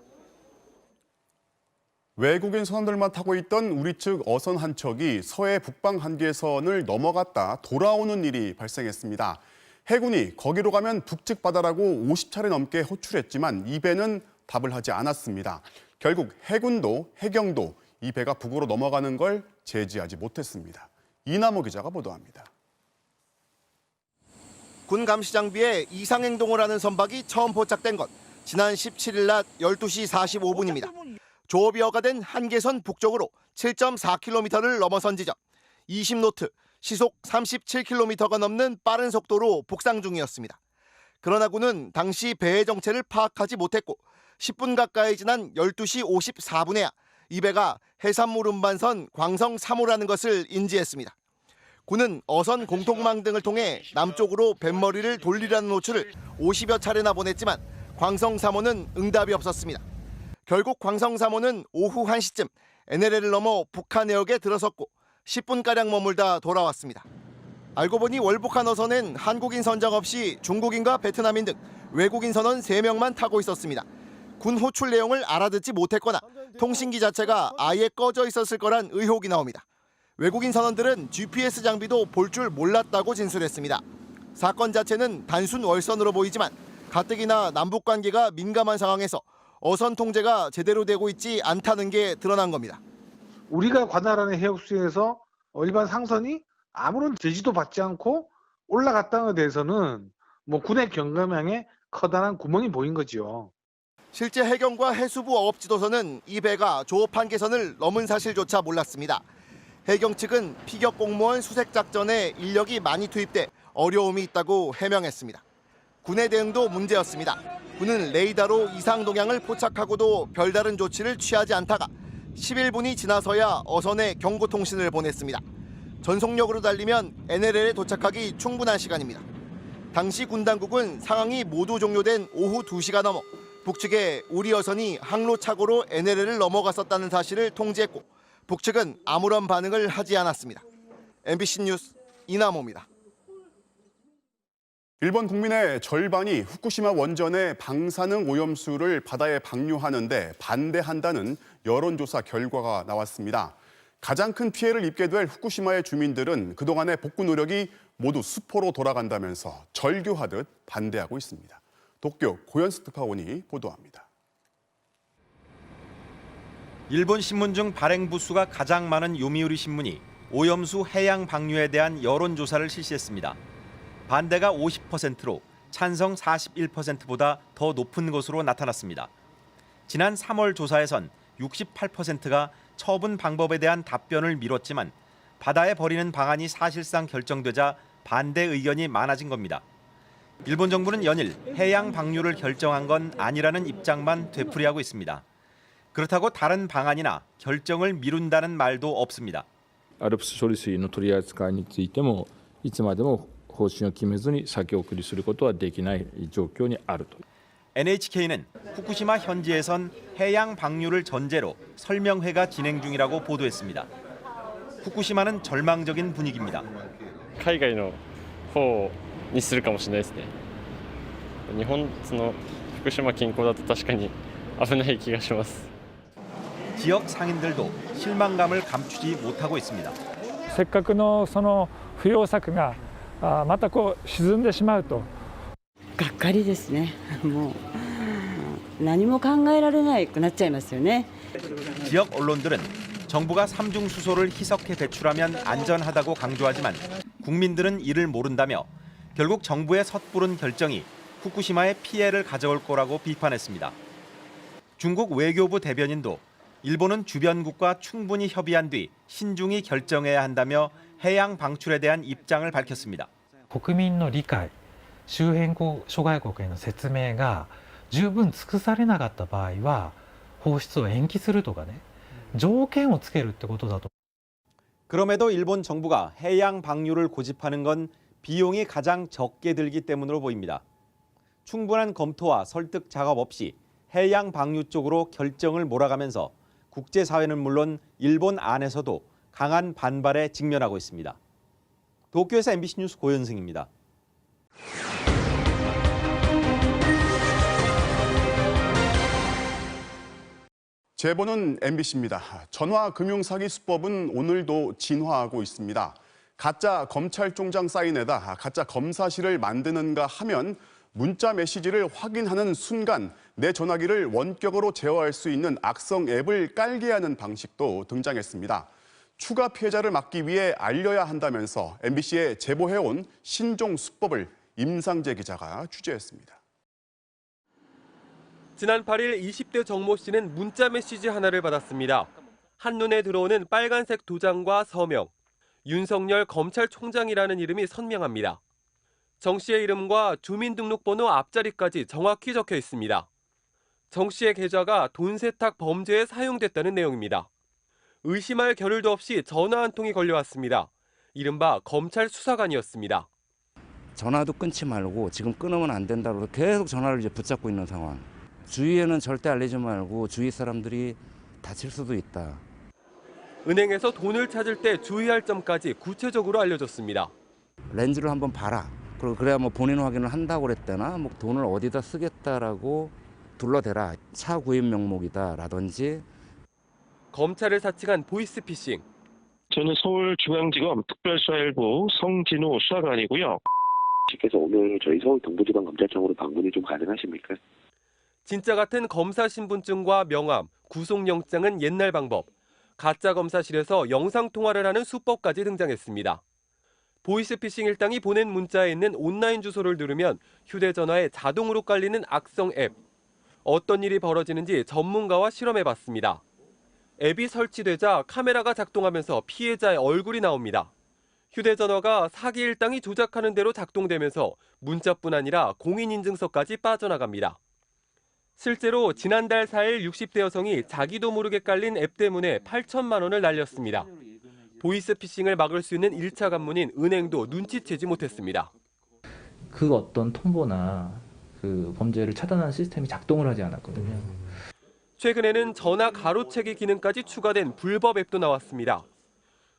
외국인 선원들만 타고 있던 우리 측 어선 한 척이 서해 북방 한계선을 넘어갔다 돌아오는 일이 발생했습니다. 해군이 거기로 가면 북측 바다라고 50차례 넘게 호출했지만 이 배는 답을 하지 않았습니다. 결국 해군도 해경도 이 배가 북으로 넘어가는 걸 제지하지 못했습니다. 이남호 기자가 보도합니다. 군 감시 장비에 이상 행동을 하는 선박이 처음 포착된 건 지난 17일 낮 12시 45분입니다. 조업이 허가된 한계선 북쪽으로 7.4km를 넘어선 지점 20노트, 시속 37km가 넘는 빠른 속도로 북상 중이었습니다. 그러나 군은 당시 배의 정체를 파악하지 못했고 10분 가까이 지난 12시 54분에야 이 배가 해산물 운반선 광성 3호라는 것을 인지했습니다. 군은 어선 공통망 등을 통해 남쪽으로 뱃머리를 돌리라는 호출을 50여 차례나 보냈지만 광성 3호는 응답이 없었습니다. 결국 광성 3호는 오후 1시쯤 NLL을 넘어 북한 해역에 들어섰고 10분가량 머물다 돌아왔습니다. 알고 보니 월북한 어선엔 한국인 선장 없이 중국인과 베트남인 등 외국인 선원 3명만 타고 있었습니다. 군 호출 내용을 알아듣지 못했거나 통신기 자체가 아예 꺼져 있었을 거란 의혹이 나옵니다. 외국인 선원들은 GPS 장비도 볼 줄 몰랐다고 진술했습니다. 사건 자체는 단순 월선으로 보이지만 가뜩이나 남북 관계가 민감한 상황에서 어선 통제가 제대로 되고 있지 않다는 게 드러난 겁니다. 우리가 관할하는 해역수에서 일반 상선이 아무런 제지도 받지 않고 올라갔다는 데 대해서는 군의 경감망에 커다란 구멍이 보인 거지요. 실제 해경과 해수부 어업지도서는 이 배가 조업 한계선을 넘은 사실조차 몰랐습니다. 해경 측은 피격 공무원 수색 작전에 인력이 많이 투입돼 어려움이 있다고 해명했습니다. 군의 대응도 문제였습니다. 군은 레이더로 이상 동향을 포착하고도 별다른 조치를 취하지 않다가 11분이 지나서야 어선에 경고 통신을 보냈습니다. 전속력으로 달리면 NLL에 도착하기 충분한 시간입니다. 당시 군 당국은 상황이 모두 종료된 오후 2시가 넘어 북측에 우리 어선이 항로착오로 NLL을 넘어갔었다는 사실을 통지했고 북측은 아무런 반응을 하지 않았습니다. MBC 뉴스 이남호입니다. 일본 국민의 절반이 후쿠시마 원전의 방사능 오염수를 바다에 방류하는데 반대한다는 여론조사 결과가 나왔습니다. 가장 큰 피해를 입게 될 후쿠시마의 주민들은 그동안의 복구 노력이 모두 수포로 돌아간다면서 절규하듯 반대하고 있습니다. 도쿄 고현수 특파원이 보도합니다. 일본 신문 중 발행 부수가 가장 많은 요미우리 신문이 오염수 해양 방류에 대한 여론조사를 실시했습니다. 반대가 50%로 찬성 41%보다 더 높은 것으로 나타났습니다. 지난 3월 조사에선 68%가 처분 방법에 대한 답변을 미뤘지만 바다에 버리는 방안이 사실상 결정되자 반대 의견이 많아진 겁니다. 일본 정부는 연일 해양 방류를 결정한 건 아니라는 입장만 되풀이하고 있습니다. 그렇다고 다른 방안이나 결정을 미룬다는 말도 없습니다. 알프스処理水の取り扱いについてもいつまでも方針を決めずに先送りすることはできない状況にあると。 NHK는 후쿠시마 현지에선 해양 방류를 전제로 설명회가 진행 중이라고 보도했습니다. 후쿠시마는 절망적인 분위기입니다. 海外の方にするかもしれないですね。日本福島近郊だと確かに危ない気がします。 지역 상인들도 실망감을 감추지 못하고 있습니다. せっかくのその不要策がまた沈んでしまうと。がっかりですね。もう何も考えられなくなっちゃいますよね。 지역 언론들은 정부가 삼중 수소를 희석해 배출하면 안전하다고 강조하지만 국민들은 이를 모른다며 결국 정부의 섣부른 결정이 후쿠시마에 피해를 가져올 거라고 비판했습니다. 중국 외교부 대변인도 일본은 주변국과 충분히 협의한 뒤 신중히 결정해야 한다며 해양 방출에 대한 입장을 밝혔습니다. 国民の理解、周辺諸外国への説明が十分尽くされなかった場合は放出を延期するとかね、条件をつけるってことだと。 그럼에도 일본 정부가 해양 방류를 고집하는 건 비용이 가장 적게 들기 때문으로 보입니다. 충분한 검토와 설득 작업 없이 해양 방류 쪽으로 결정을 몰아가면서 국제사회는 물론 일본 안에서도 강한 반발에 직면하고 있습니다. 도쿄에서 MBC 뉴스 고현승입니다. 제보는 MBC입니다. 전화금융사기 수법은 오늘도 진화하고 있습니다. 가짜 검찰총장 사인에다 가짜 검사실을 만드는가 하면 문자 메시지를 확인하는 순간 내 전화기를 원격으로 제어할 수 있는 악성 앱을 깔게 하는 방식도 등장했습니다. 추가 피해자를 막기 위해 알려야 한다면서 MBC에 제보해온 신종 수법을 임상재 기자가 취재했습니다. 지난 8일 20대 정모 씨는 문자 메시지 하나를 받았습니다. 한눈에 들어오는 빨간색 도장과 서명. 윤석열 검찰총장이라는 이름이 선명합니다. 정 씨의 이름과 주민등록번호 앞자리까지 정확히 적혀 있습니다. 정 씨의 계좌가 돈 세탁 범죄에 사용됐다는 내용입니다. 의심할 겨를도 없이 전화 한 통이 걸려왔습니다. 이른바 검찰 수사관이었습니다. 전화도 끊지 말고 지금 끊으면 안 된다고 계속 전화를 이제 붙잡고 있는 상황. 주위에는 절대 알리지 말고 주위 사람들이 다칠 수도 있다. 은행에서 돈을 찾을 때 주의할 점까지 구체적으로 알려줬습니다. 렌즈를 한번 봐라. 그리고 그래야 뭐 본인 확인을 한다고 그랬대나 뭐 돈을 어디다 쓰겠다라고 둘러대라. 차 구입 명목이다라든지. 검찰을 사칭한 보이스피싱. 저는 서울중앙지검 특별수사일부 성진우 수사관이고요. 씨께서 오늘 저희 서울 동부지방검찰청으로 방문이 좀 가능하십니까? 진짜 같은 검사 신분증과 명함, 구속영장은 옛날 방법. 가짜 검사실에서 영상통화를 하는 수법까지 등장했습니다. 보이스피싱 일당이 보낸 문자에 있는 온라인 주소를 누르면 휴대전화에 자동으로 깔리는 악성 앱. 어떤 일이 벌어지는지 전문가와 실험해봤습니다. 앱이 설치되자 카메라가 작동하면서 피해자의 얼굴이 나옵니다. 휴대전화가 사기 일당이 조작하는 대로 작동되면서 문자뿐 아니라 공인인증서까지 빠져나갑니다. 실제로 지난달 4일 60대 여성이 자기도 모르게 깔린 앱 때문에 8천만 원을 날렸습니다. 보이스피싱을 막을 수 있는 1차 관문인 은행도 눈치채지 못했습니다. 그 어떤 통보나 그 범죄를 차단하는 시스템이 작동을 하지 않았거든요. 최근에는 전화 가로채기 기능까지 추가된 불법 앱도 나왔습니다.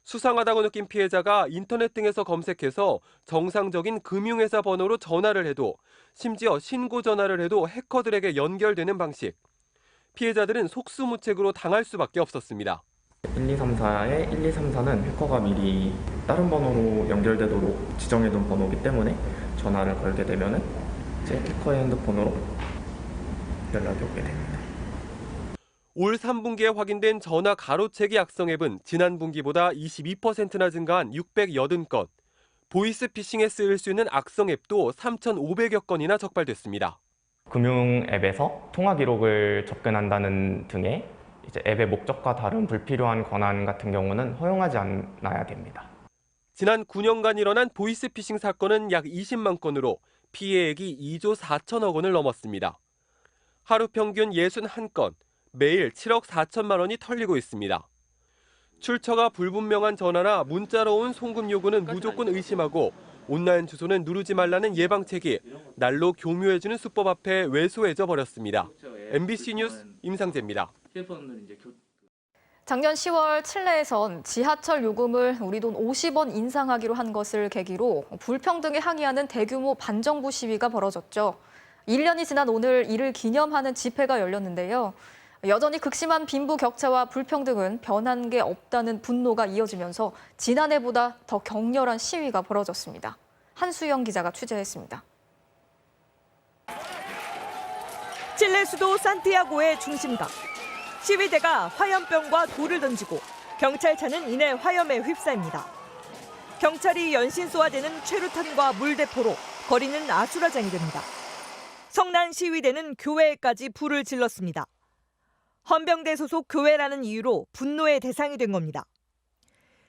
수상하다고 느낀 피해자가 인터넷 등에서 검색해서 정상적인 금융회사 번호로 전화를 해도 심지어 신고 전화를 해도 해커들에게 연결되는 방식. 피해자들은 속수무책으로 당할 수밖에 없었습니다. 1234에 1234는 해커가 미리 다른 번호로 연결되도록 지정해둔 번호이기 때문에 전화를 걸게 되면은 제 해커의 핸드폰으로 연락이 오게 됩니다. 올 3분기에 확인된 전화 가로채기 악성 앱은 지난 분기보다 22%나 증가한 680건, 보이스피싱에 쓰일 수 있는 악성 앱도 3,500여 건이나 적발됐습니다. 금융 앱에서 통화 기록을 접근한다는 등의 이제 앱의 목적과 다른 불필요한 권한 같은 경우는 허용하지 않아야 됩니다. 지난 9년간 일어난 보이스피싱 사건은 약 20만 건으로 피해액이 2조 4천억 원을 넘었습니다. 하루 평균 61건, 매일 7억 4천만 원이 털리고 있습니다. 출처가 불분명한 전화나 문자로 온 송금 요구는 무조건 의심하고 온라인 주소는 누르지 말라는 예방책이 날로 교묘해지는 수법 앞에 왜소해져 버렸습니다. MBC 뉴스 임상재입니다. 작년 10월 칠레에선 지하철 요금을 우리 돈 50원 인상하기로 한 것을 계기로 불평등에 항의하는 대규모 반정부 시위가 벌어졌죠. 1년이 지난 오늘 이를 기념하는 집회가 열렸는데요. 여전히 극심한 빈부격차와 불평등은 변한 게 없다는 분노가 이어지면서 지난해보다 더 격렬한 시위가 벌어졌습니다. 한수영 기자가 취재했습니다. 칠레 수도 산티아고의 중심각. 시위대가 화염병과 돌을 던지고 경찰차는 이내 화염에 휩싸입니다. 경찰이 연신 쏘아대는 최루탄과 물대포로 거리는 아수라장이 됩니다. 성난 시위대는 교회에까지 불을 질렀습니다. 헌병대 소속 교회라는 이유로 분노의 대상이 된 겁니다.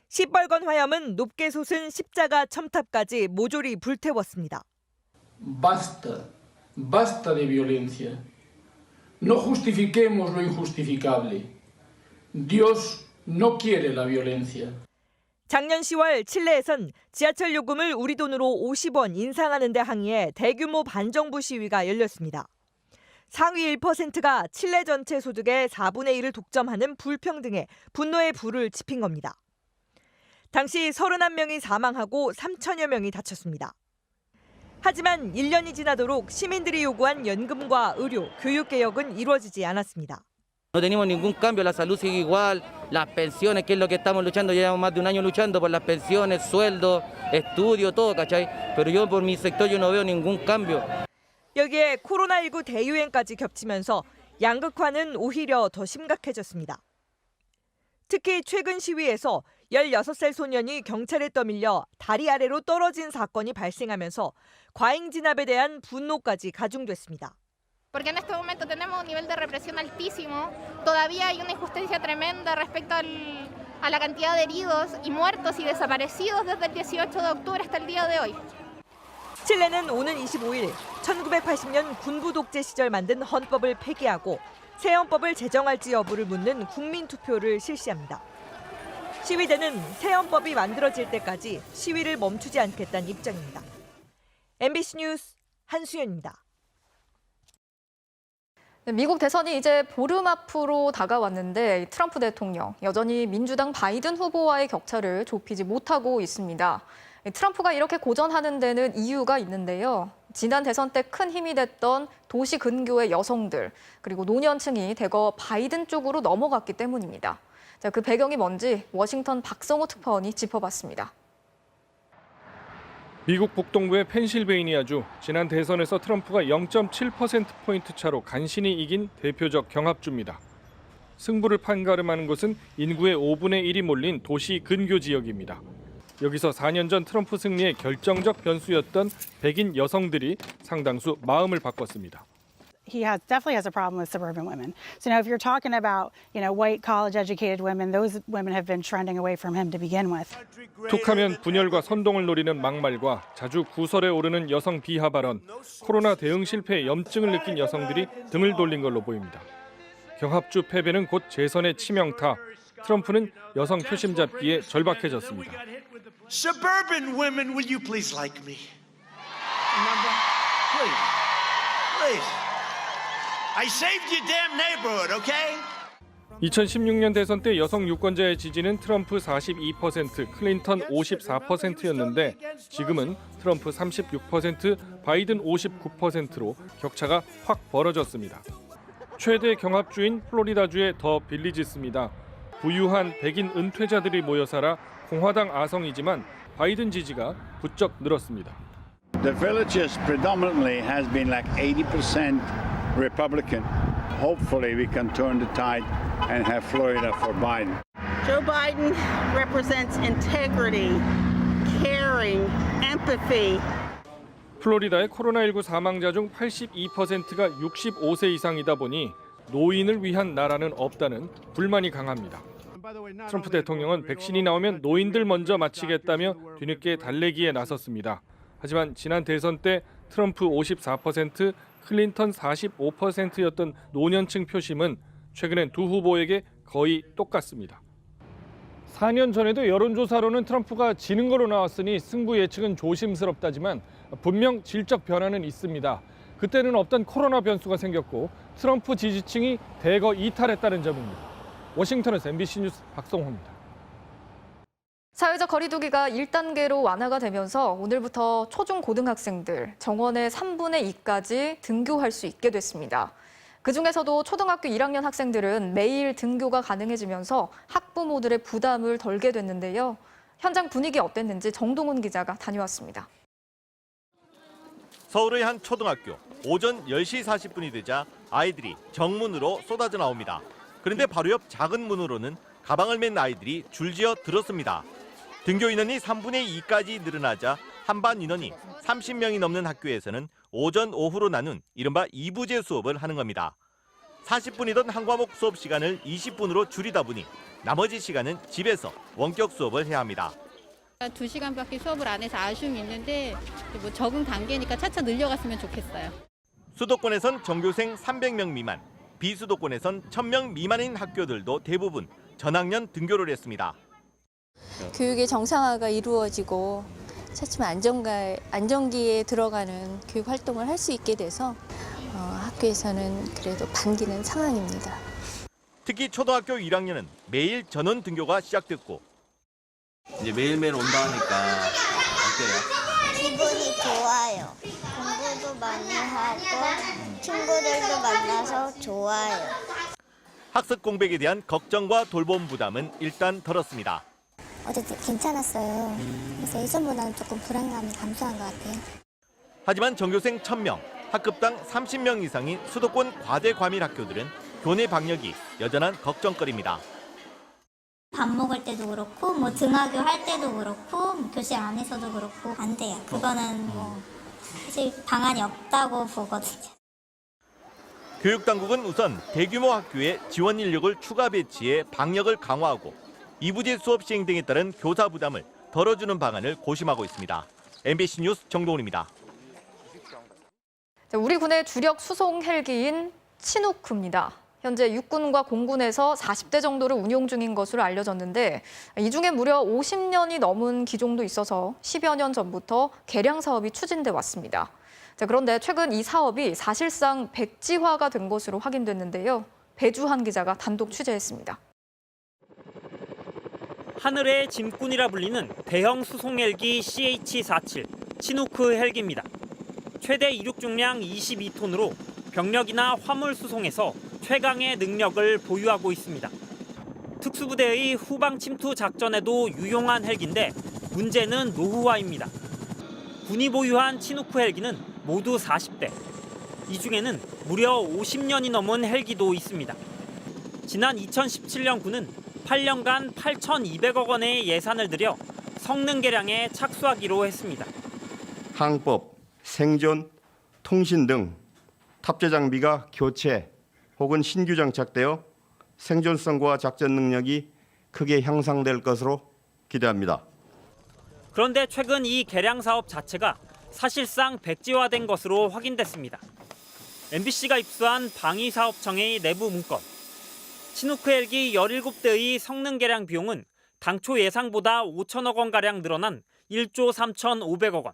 시뻘건 화염은 높게 솟은 십자가 첨탑까지 모조리 불태웠습니다. Basta, basta de violencia. No justifiquemos lo injustificable. Dios no quiere la violencia. 작년 10월 칠레에선 지하철 요금을 우리 돈으로 50원 인상하는 데 항의해 대규모 반정부 시위가 열렸습니다. 상위 1%가 칠레 전체 소득의 4분의 1을 독점하는 불평등에 분노의 불을 지핀 겁니다. 당시 31명이 사망하고 3천여 명이 다쳤습니다. 하지만 1년이 지나도록 시민들이 요구한 연금과 의료, 교육 개혁은 이루어지지 않았습니다. No tenemos ningún cambio, la salud sigue igual, las pensiones, que es lo que estamos luchando, ya llevamos más de un año luchando por las pensiones, sueldos, estudio, todo, ¿cachai? Pero yo por mi sector yo no veo ningún cambio. 여기에 코로나19 대유행까지 겹치면서 양극화는 오히려 더 심각해졌습니다. 특히 최근 시위에서 16살 소년이 경찰에 떠밀려 다리 아래로 떨어진 사건이 발생하면서 과잉 진압에 대한 분노까지 가중됐습니다. Porque en este momento tenemos un nivel de represión altísimo, todavía hay una injusticia tremenda respecto a la cantidad de heridos y muertos y desaparecidos desde el 18 de octubre hasta el día de hoy. 칠레는 오는 25일 1980년 군부 독재 시절 만든 헌법을 폐기하고 새 헌법을 제정할지 여부를 묻는 국민 투표를 실시합니다. 시위대는 새 헌법이 만들어질 때까지 시위를 멈추지 않겠다는 입장입니다. MBC 뉴스 한수연입니다. 미국 대선이 이제 보름 앞으로 다가왔는데 트럼프 대통령 여전히 민주당 바이든 후보와의 격차를 좁히지 못하고 있습니다. 트럼프가 이렇게 고전하는 데는 이유가 있는데요. 지난 대선 때 큰 힘이 됐던 도시 근교의 여성들, 그리고 노년층이 대거 바이든 쪽으로 넘어갔기 때문입니다. 자, 그 배경이 뭔지 워싱턴 박성호 특파원이 짚어봤습니다. 미국 북동부의 펜실베이니아주, 지난 대선에서 트럼프가 0.7%포인트 차로 간신히 이긴 대표적 경합주입니다. 승부를 판가름하는 곳은 인구의 5분의 1이 몰린 도시 근교 지역입니다. 여기서 4년 전 트럼프 승리의 결정적 변수였던 백인 여성들이 상당수 마음을 바꿨습니다. He definitely has a problem with suburban women. So now if you're talking about, white college-educated women, those women have been trending away from him to begin with. 툭하면 분열과 선동을 노리는 막말과 자주 구설에 오르는 여성 비하 발언, 코로나 대응 실패에 염증을 느낀 여성들이 등을 돌린 걸로 보입니다. 경합주 패배는 곧 재선의 치명타. 트럼프는 여성 표심 잡기에 절박해졌습니다. Suburban women, will you please like me? Remember? Please. Please. I saved your damn neighborhood, okay? 2016년 대선 때 여성 유권자의 지지는 트럼프 42%, 클린턴 54%였는데 지금은 트럼프 36%, 바이든 59%로 격차가 확 벌어졌습니다. 최대 경합주인 플로리다주의 더 빌리지스입니다. 부유한 백인 은퇴자들이 모여 살아 공화당 아성이지만 바이든 지지가 부쩍 늘었습니다. The villages predominantly has been like 80% Republican. Hopefully we can turn the tide and have Florida for Biden. Joe Biden represents integrity, caring, empathy. 플로리다의 코로나19 사망자 중 82%가 65세 이상이다 보니 노인을 위한 나라는 없다는 불만이 강합니다. 트럼프 대통령은 백신이 나오면 노인들 먼저 맞히겠다며 뒤늦게 달래기에 나섰습니다. 하지만 지난 대선 때 트럼프 54%, 클린턴 45%였던 노년층 표심은 최근엔 두 후보에게 거의 똑같습니다. 4년 전에도 여론조사로는 트럼프가 지는 걸로 나왔으니 승부 예측은 조심스럽다지만 분명 질적 변화는 있습니다. 그때는 없던 코로나 변수가 생겼고 트럼프 지지층이 대거 이탈했다는 점입니다. 워싱턴에서 MBC 뉴스 박성호입니다. 사회적 거리두기가 1단계로 완화가 되면서 오늘부터 초중고등학생들 정원의 3분의 2까지 등교할 수 있게 됐습니다. 그중에서도 초등학교 1학년 학생들은 매일 등교가 가능해지면서 학부모들의 부담을 덜게 됐는데요. 현장 분위기 어땠는지 정동훈 기자가 다녀왔습니다. 서울의 한 초등학교, 오전 10시 40분이 되자 아이들이 정문으로 쏟아져 나옵니다. 그런데 바로 옆 작은 문으로는 가방을 맨 아이들이 줄지어 들었습니다. 등교 인원이 3분의 2까지 늘어나자 한반 인원이 30명이 넘는 학교에서는 오전, 오후로 나눈 이른바 2부제 수업을 하는 겁니다. 40분이던 한 과목 수업 시간을 20분으로 줄이다 보니 나머지 시간은 집에서 원격 수업을 해야 합니다. 2시간밖에 수업을 안 해서 아쉬움이 있는데 적응 단계니까 차차 늘려갔으면 좋겠어요. 수도권에선 전교생 300명 미만, 비수도권에선 1000명 미만인 학교들도 대부분 전학년 등교를 했습니다. 교육의 정상화가 이루어지고 차츰 안정기에 들어가는 교육 활동을 할 수 있게 돼서 학교에서는 그래도 반기는 상황입니다. 특히 초등학교 1학년은 매일 전원 등교가 시작됐고 이제 매일매일 온다 하니까 어때요? 기분이 좋아요. 공부도 많이 하고 친구들도 만나서 좋아요. 학습 공백에 대한 걱정과 돌봄 부담은 일단 덜었습니다. 어쨌든 괜찮았어요. 그래서 예전보다는 조금 불안감이 감소한 것 같아요. 하지만 전교생 1000명, 학급당 30명 이상인 수도권 과대 과밀 학교들은 교내 방역이 여전한 걱정거리입니다. 밥 먹을 때도 그렇고 뭐 등하교 할 때도 그렇고 교실 안에서도 그렇고 안 돼요. 그거는 사실 방안이 없다고 보거든요. 교육당국은 우선 대규모 학교에 지원 인력을 추가 배치해 방역을 강화하고 2부제 수업 시행 등에 따른 교사 부담을 덜어주는 방안을 고심하고 있습니다. MBC 뉴스 정동훈입니다. 우리 군의 주력 수송 헬기인 치누크입니다. 현재 육군과 공군에서 40대 정도를 운용 중인 것으로 알려졌는데 이 중에 무려 50년이 넘은 기종도 있어서 10여 년 전부터 개량 사업이 추진돼 왔습니다. 그런데 최근 이 사업이 사실상 백지화가 된 것으로 확인됐는데요. 배주한 기자가 단독 취재했습니다. 하늘의 짐꾼이라 불리는 대형 수송 헬기 CH-47 치누크 헬기입니다. 최대 이륙 중량 22톤으로 병력이나 화물 수송에서 최강의 능력을 보유하고 있습니다. 특수부대의 후방 침투 작전에도 유용한 헬기인데 문제는 노후화입니다. 군이 보유한 치누크 헬기는 모두 40대. 이 중에는 무려 50년이 넘은 헬기도 있습니다. 지난 2017년 군은 8년간 8,200억 원의 예산을 들여 성능 개량에 착수하기로 했습니다. 항법, 생존, 통신 등 탑재 장비가 교체 혹은 신규 장착되어 생존성과 작전 능력이 크게 향상될 것으로 기대합니다. 그런데 최근 이 개량 사업 자체가 사실상 백지화된 것으로 확인됐습니다. MBC가 입수한 방위사업청의 내부 문건. 치누크 헬기 17대의 성능 개량 비용은 당초 예상보다 5천억 원가량 늘어난 1조 3,500억 원.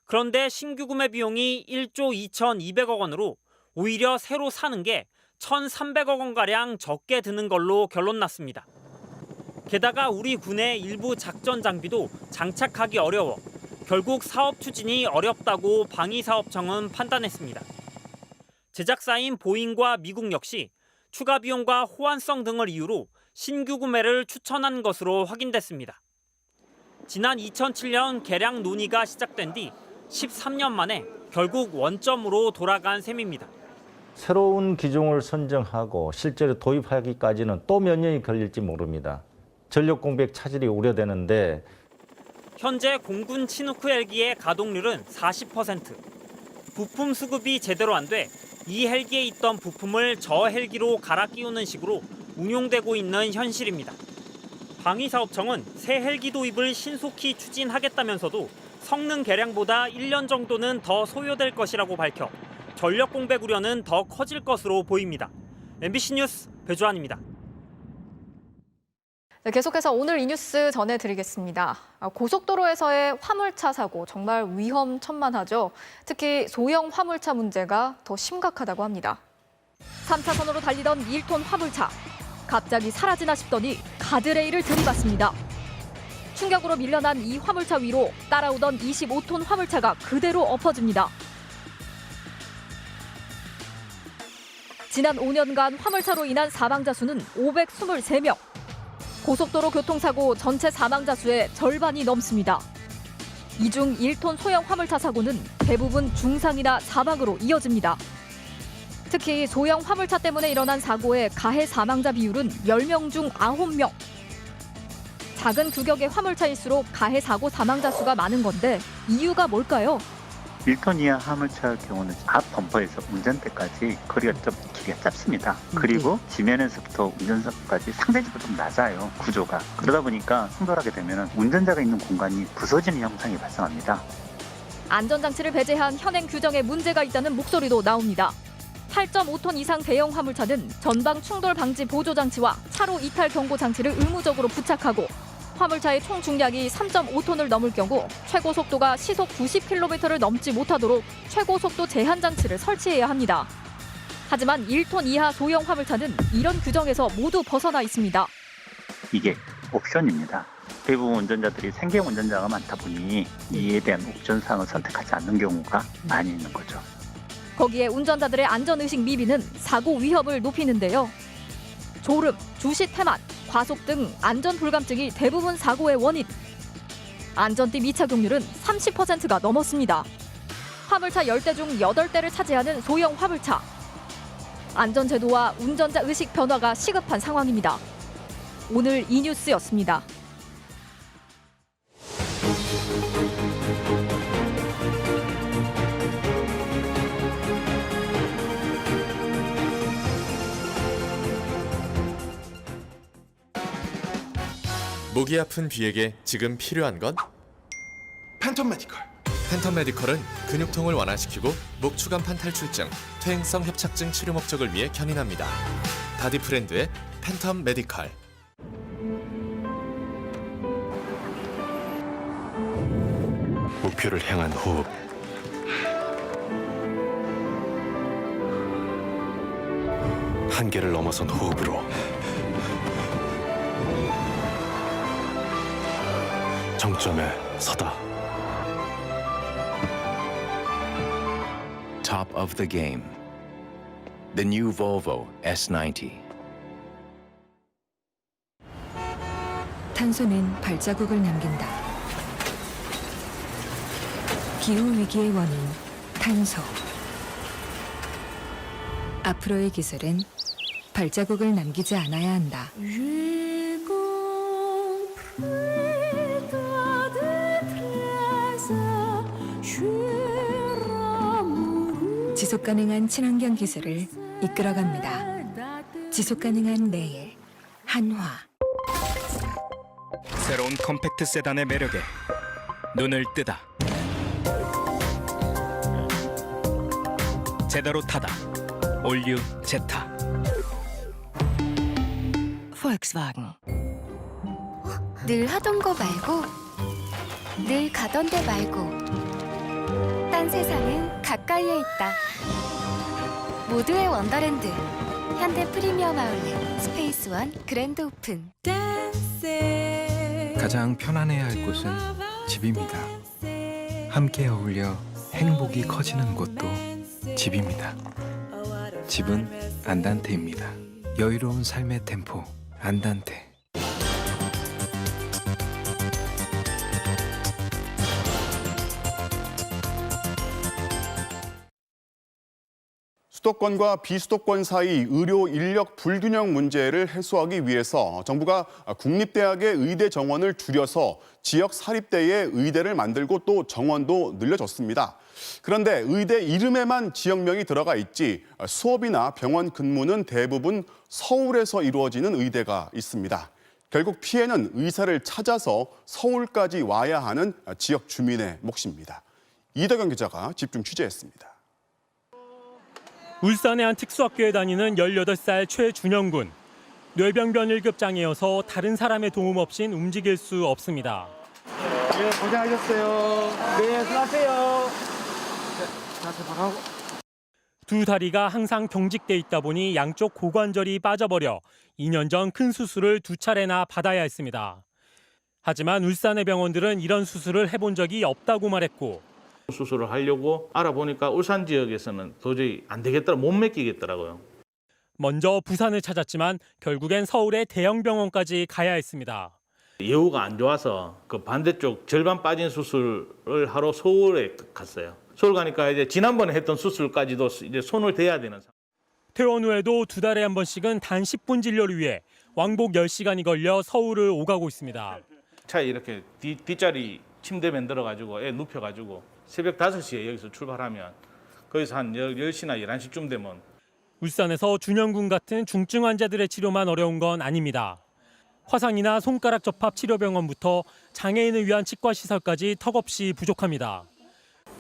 그런데 신규 구매 비용이 1조 2,200억 원으로 오히려 새로 사는 게 1,300억 원가량 적게 드는 걸로 결론났습니다. 게다가 우리 군의 일부 작전 장비도 장착하기 어려워 결국 사업 추진이 어렵다고 방위사업청은 판단했습니다. 제작사인 보잉과 미국 역시 추가 비용과 호환성 등을 이유로 신규 구매를 추천한 것으로 확인됐습니다. 지난 2007년 개량 논의가 시작된 뒤 13년 만에 결국 원점으로 돌아간 셈입니다. 새로운 기종을 선정하고 실제로 도입하기까지는 또 몇 년이 걸릴지 모릅니다. 전력 공백 차질이 우려되는데 현재 공군 치누크 헬기의 가동률은 40%. 부품 수급이 제대로 안 돼 이 헬기에 있던 부품을 저 헬기로 갈아 끼우는 식으로 운용되고 있는 현실입니다. 방위사업청은 새 헬기 도입을 신속히 추진하겠다면서도 성능 개량보다 1년 정도는 더 소요될 것이라고 밝혀 전력 공백 우려는 더 커질 것으로 보입니다. MBC 뉴스 배주환입니다. 네, 계속해서 오늘 이 뉴스 전해드리겠습니다. 고속도로에서의 화물차 사고 정말 위험천만하죠. 특히 소형 화물차 문제가 더 심각하다고 합니다. 3차선으로 달리던 1톤 화물차. 갑자기 사라지나 싶더니 가드레일을 들이받습니다. 충격으로 밀려난 이 화물차 위로 따라오던 25톤 화물차가 그대로 엎어집니다. 지난 5년간 화물차로 인한 사망자 수는 523명. 고속도로 교통사고 전체 사망자 수의 절반이 넘습니다. 이 중 1톤 소형 화물차 사고는 대부분 중상이나 사망으로 이어집니다. 특히 소형 화물차 때문에 일어난 사고의 가해 사망자 비율은 10명 중 9명. 작은 규격의 화물차일수록 가해 사고 사망자 수가 많은 건데 이유가 뭘까요? 1톤 이하 화물차 경우는 앞 범퍼에서 운전대까지 거리가 좀 길이가 짧습니다. 그리고 지면에서부터 운전석까지 상대적으로 좀 낮아요, 구조가. 그러다 보니까 충돌하게 되면 운전자가 있는 공간이 부서지는 현상이 발생합니다. 안전장치를 배제한 현행 규정에 문제가 있다는 목소리도 나옵니다. 8.5톤 이상 대형 화물차는 전방 충돌 방지 보조장치와 차로 이탈 경고 장치를 의무적으로 부착하고 화물차의 총 중량이 3.5톤을 넘을 경우 최고 속도가 시속 90km를 넘지 못하도록 최고 속도 제한 장치를 설치해야 합니다. 하지만 1톤 이하 소형 화물차는 이런 규정에서 모두 벗어나 있습니다. 이게 옵션입니다. 대부분 운전자들이 생계형 운전자가 많다 보니 이에 대한 옵션사항을 선택하지 않는 경우가 많이 있는 거죠. 거기에 운전자들의 안전의식 미비는 사고 위험을 높이는데요. 졸음, 주시 태만, 과속 등 안전 불감증이 대부분 사고의 원인. 안전띠 미착용률은 30%가 넘었습니다. 화물차 10대 중 8대를 차지하는 소형 화물차. 안전제도와 운전자 의식 변화가 시급한 상황입니다. 오늘 이 뉴스였습니다. 목이 아픈 비에게 지금 필요한 건? 팬텀 메디컬. 팬텀 메디컬은 근육통을 완화시키고 목 추간판 탈출증, 퇴행성 협착증 치료 목적을 위해 견인합니다. 바디프렌드의 팬텀 메디컬. 목표를 향한 호흡. 한계를 넘어선 호흡으로 정점에 서다. Top of the game. The new Volvo S90. 탄소는 발자국을 남긴다. 기후위기의 원인, 탄소. 앞으로의 기술은 발자국을 남기지 않아야 한다. 지속가능한 친환경 기술을 이끌어갑니다. 지속가능한 내일, 한화. 새로운 컴팩트 세단의 매력에 눈을 뜨다. 제대로 타다. 올류 제타. Volkswagen. 늘 하던 거 말고 늘 가던 데 말고 딴 세상은 가까이에 있다. 모두의 원더랜드 현대 프리미엄 아울렛 스페이스원 그랜드 오픈. 가장 편안해야 할 곳은 집입니다. 함께 어울려 행복이 커지는 곳도 집입니다. 집은 안단테입니다. 여유로운 삶의 템포 안단테. 수도권과 비수도권 사이 의료 인력 불균형 문제를 해소하기 위해서 정부가 국립대학의 의대 정원을 줄여서 지역 사립대의 의대를 만들고 또 정원도 늘려줬습니다. 그런데 의대 이름에만 지역명이 들어가 있지 수업이나 병원 근무는 대부분 서울에서 이루어지는 의대가 있습니다. 결국 피해는 의사를 찾아서 서울까지 와야 하는 지역 주민의 몫입니다. 이덕영 기자가 집중 취재했습니다. 울산의 한 특수학교에 다니는 18살 최준영 군. 뇌병변 1급 장애여서 다른 사람의 도움 없인 움직일 수 없습니다. 네, 고생하셨어요. 네, 수고하세요. 자세 바로. 두 다리가 항상 경직돼 있다 보니 양쪽 고관절이 빠져버려 2년 전 큰 수술을 2차례나 받아야 했습니다. 하지만 울산의 병원들은 이런 수술을 해본 적이 없다고 말했고 수술을 하려고 알아보니까 울산 지역에서는 도저히 안 되겠더라, 못 맡기겠더라고요. 먼저 부산을 찾았지만 결국엔 서울의 대형 병원까지 가야 했습니다. 예후가 안 좋아서 그 반대쪽 절반 빠진 수술을 하러 서울에 갔어요. 서울 가니까 이제 지난번에 했던 수술까지도 이제 손을 대야 되는 상황. 퇴원 후에도 2달에 한 번씩은 단 10분 진료를 위해 왕복 10시간이 걸려 서울을 오가고 있습니다. 차에 이렇게 뒷자리 침대 만들어가지고 애 눕혀가지고 새벽 5시에 여기서 출발하면 거기서 한 10시나 11시쯤 되면. 울산에서 준영 군 같은 중증 환자들의 치료만 어려운 건 아닙니다. 화상이나 손가락 접합 치료병원부터 장애인을 위한 치과 시설까지 턱없이 부족합니다.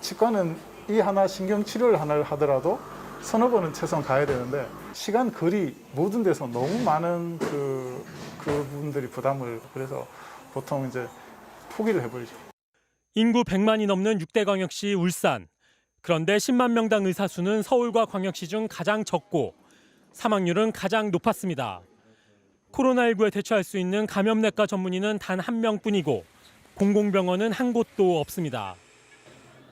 치과는 이 하나 신경치료를 하나를 하더라도 서너 번은 최소한 가야 되는데 시간, 거리 모든 데서 너무 많은 그분들이 부담을, 그래서 보통 이제 포기를 해버리죠. 인구 100만이 넘는 6대 광역시 울산. 그런데 10만 명당 의사 수는 서울과 광역시 중 가장 적고 사망률은 가장 높았습니다. 코로나19에 대처할 수 있는 감염내과 전문의는 단 1명뿐이고 공공병원은 한 곳도 없습니다.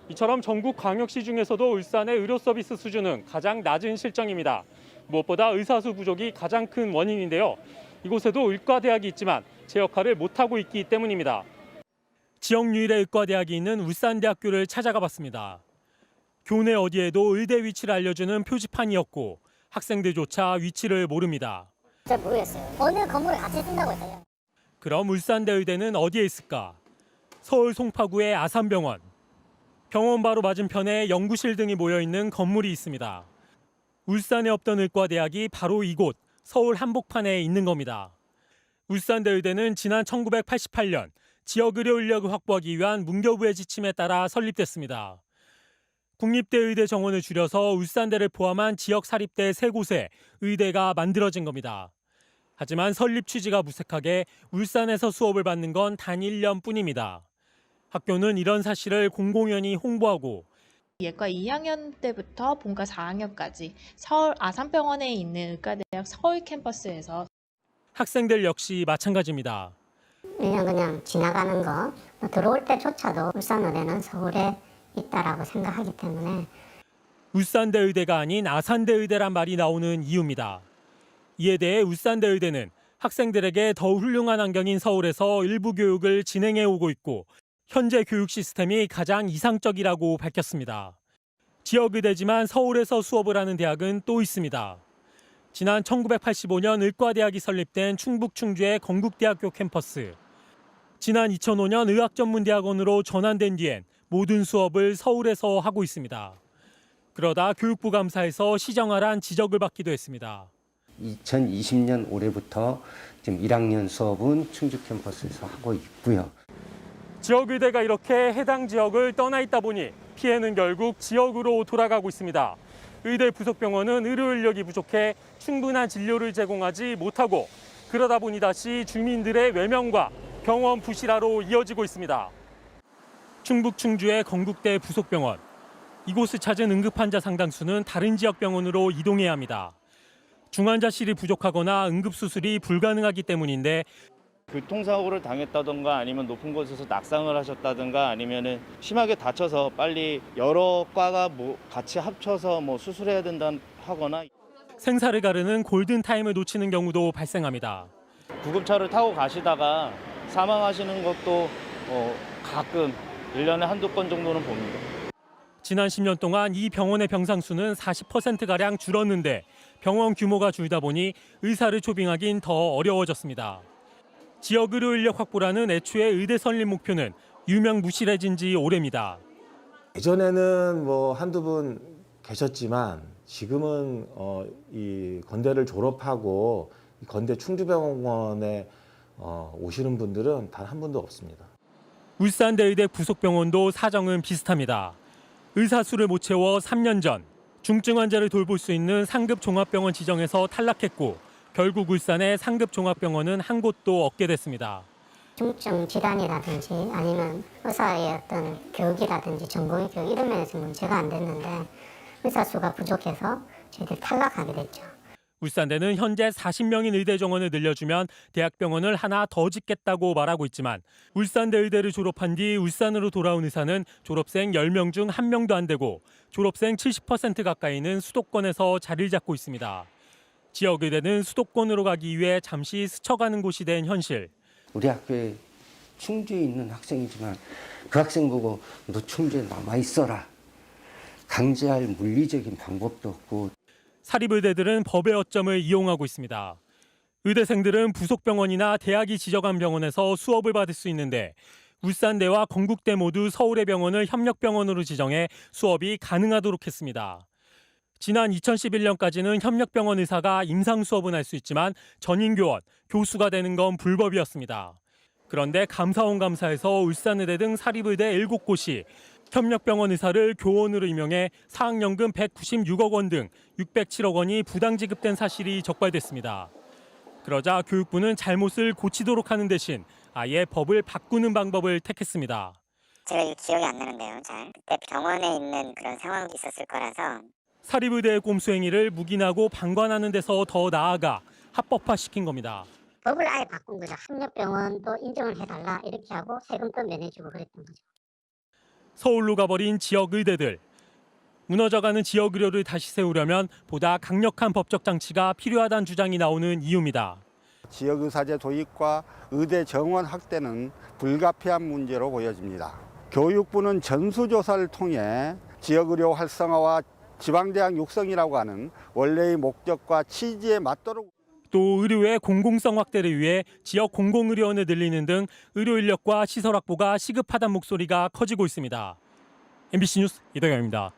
이처럼 전국 광역시 중에서도 울산의 의료 서비스 수준은 가장 낮은 실정입니다. 무엇보다 의사 수 부족이 가장 큰 원인인데요. 이곳에도 의과대학이 있지만 제 역할을 못하고 있기 때문입니다. 지역 유일의 의과대학이 있는 울산대학교를 찾아가 봤습니다. 교내 어디에도 의대 위치를 알려주는 표지판이었고 학생들조차 위치를 모릅니다. 잘 모르겠어요. 어느 건물을 같이 쓴다고 했어요. 그럼 울산대의대는 어디에 있을까? 서울 송파구의 아산병원. 병원 바로 맞은편에 연구실 등이 모여있는 건물이 있습니다. 울산에 없던 의과대학이 바로 이곳 서울 한복판에 있는 겁니다. 울산대의대는 지난 1988년 지역 의료 인력을 확보하기 위한 문교부의 지침에 따라 설립됐습니다. 국립대의대 정원을 줄여서 울산대를 포함한 지역 사립대 3곳에 의대가 만들어진 겁니다. 하지만 설립 취지가 무색하게 울산에서 수업을 받는 건 단 1년뿐입니다. 학교는 이런 사실을 공공연히 홍보하고 예과 2학년 때부터 본과 4학년까지 서울 아산병원에 있는 의과대학 서울 캠퍼스에서 학생들 역시 마찬가지입니다. 1년 그냥 지나가는 거 들어올 때조차도 울산의대는 서울에 있다라고 생각하기 때문에 울산대 의대가 아닌 아산대 의대란 말이 나오는 이유입니다. 이에 대해 울산대 의대는 학생들에게 더 훌륭한 환경인 서울에서 일부 교육을 진행해 오고 있고 현재 교육 시스템이 가장 이상적이라고 밝혔습니다. 지역의대지만 서울에서 수업을 하는 대학은 또 있습니다. 지난 1985년 의과대학이 설립된 충북 충주의 건국대학교 캠퍼스. 지난 2005년 의학전문대학원으로 전환된 뒤엔 모든 수업을 서울에서 하고 있습니다. 그러다 교육부 감사에서 시정하란 지적을 받기도 했습니다. 2020년 올해부터 지금 1학년 수업은 충주 캠퍼스에서 하고 있고요. 지역의대가 이렇게 해당 지역을 떠나 있다 보니 피해는 결국 지역으로 돌아가고 있습니다. 의대 부속병원은 의료 인력이 부족해 충분한 진료를 제공하지 못하고 그러다 보니 다시 주민들의 외면과 병원 부실화로 이어지고 있습니다. 충북 충주의 건국대 부속병원. 이곳을 찾은 응급환자 상당수는 다른 지역 병원으로 이동해야 합니다. 중환자실이 부족하거나 응급수술이 불가능하기 때문인데 교통사고를 당했다던가 아니면 높은 곳에서 낙상을 하셨다던가 아니면은 심하게 다쳐서 빨리 여러 과가 같이 합쳐서 수술해야 된다 하거나 생사를 가르는 골든타임을 놓치는 경우도 발생합니다. 구급차를 타고 가시다가 사망하시는 것도 가끔 1년에 한두 건 정도는 봅니다. 지난 10년 동안 이 병원의 병상 수는 40%가량 줄었는데 병원 규모가 줄다 보니 의사를 초빙하긴 더 어려워졌습니다. 지역 의료 인력 확보라는 애초에 의대 설립 목표는 유명무실해진 지 오래입니다. 예전에는 한두 분 계셨지만 지금은 이 건대를 졸업하고 이 건대 충주병원에 오시는 분들은 단 한 분도 없습니다. 울산대 의대 부속병원도 사정은 비슷합니다. 의사 수를 못 채워 3년 전 중증 환자를 돌볼 수 있는 상급 종합병원 지정에서 탈락했고 결국 울산의 상급 종합병원은 한 곳도 없게 됐습니다. 중증 질환이라든지 아니면 의사의 어떤 교육이라든지 전공의 교육 이런 면에서 문제가 안 됐는데 의사 수가 부족해서 저희들이 탈락하게 됐죠. 울산대는 현재 40명인 의대 정원을 늘려주면 대학병원을 하나 더 짓겠다고 말하고 있지만 울산대 의대를 졸업한 뒤 울산으로 돌아온 의사는 졸업생 10명 중 1명도 안 되고 졸업생 70% 가까이는 수도권에서 자리를 잡고 있습니다. 지역의대는 수도권으로 가기 위해 잠시 스쳐가는 곳이 된 현실. 우리 학교에 충주에 있는 학생이지만 그 학생 보고 너 충주에 남아 있어라. 강제할 물리적인 방법도 없고. 사립의대들은 법의 어점을 이용하고 있습니다. 의대생들은 부속병원이나 대학이 지정한 병원에서 수업을 받을 수 있는데 울산대와 건국대 모두 서울의 병원을 협력병원으로 지정해 수업이 가능하도록 했습니다. 지난 2011년까지는 협력병원 의사가 임상 수업은 할 수 있지만 전임교원, 교수가 되는 건 불법이었습니다. 그런데 감사원 감사에서 울산의대 등 사립의대 7곳이 협력병원 의사를 교원으로 임명해 사학연금 196억 원 등 607억 원이 부당 지급된 사실이 적발됐습니다. 그러자 교육부는 잘못을 고치도록 하는 대신 아예 법을 바꾸는 방법을 택했습니다. 제가 기억이 안 나는데요. 그때 병원에 있는 그런 상황도 있었을 거라서 사립의대의 꼼수 행위를 묵인하고 방관하는 데서 더 나아가 합법화시킨 겁니다. 법을 아예 바꾼 거죠. 협력병원도 인정을 해달라 이렇게 하고 세금도 면해주고 그랬던 거죠. 서울로 가버린 지역의대들. 무너져가는 지역의료를 다시 세우려면 보다 강력한 법적 장치가 필요하다는 주장이 나오는 이유입니다. 지역의사제 도입과 의대 정원 확대는 불가피한 문제로 보여집니다. 교육부는 전수조사를 통해 지역의료 활성화와 지방대학 육성이라고 하는 원래의 목적과 취지에 맞도록 또 의료의 공공성 확대를 위해 지역 공공의료원을 늘리는 등 의료 인력과 시설 확보가 시급하다는 목소리가 커지고 있습니다. MBC 뉴스 이덕영입니다.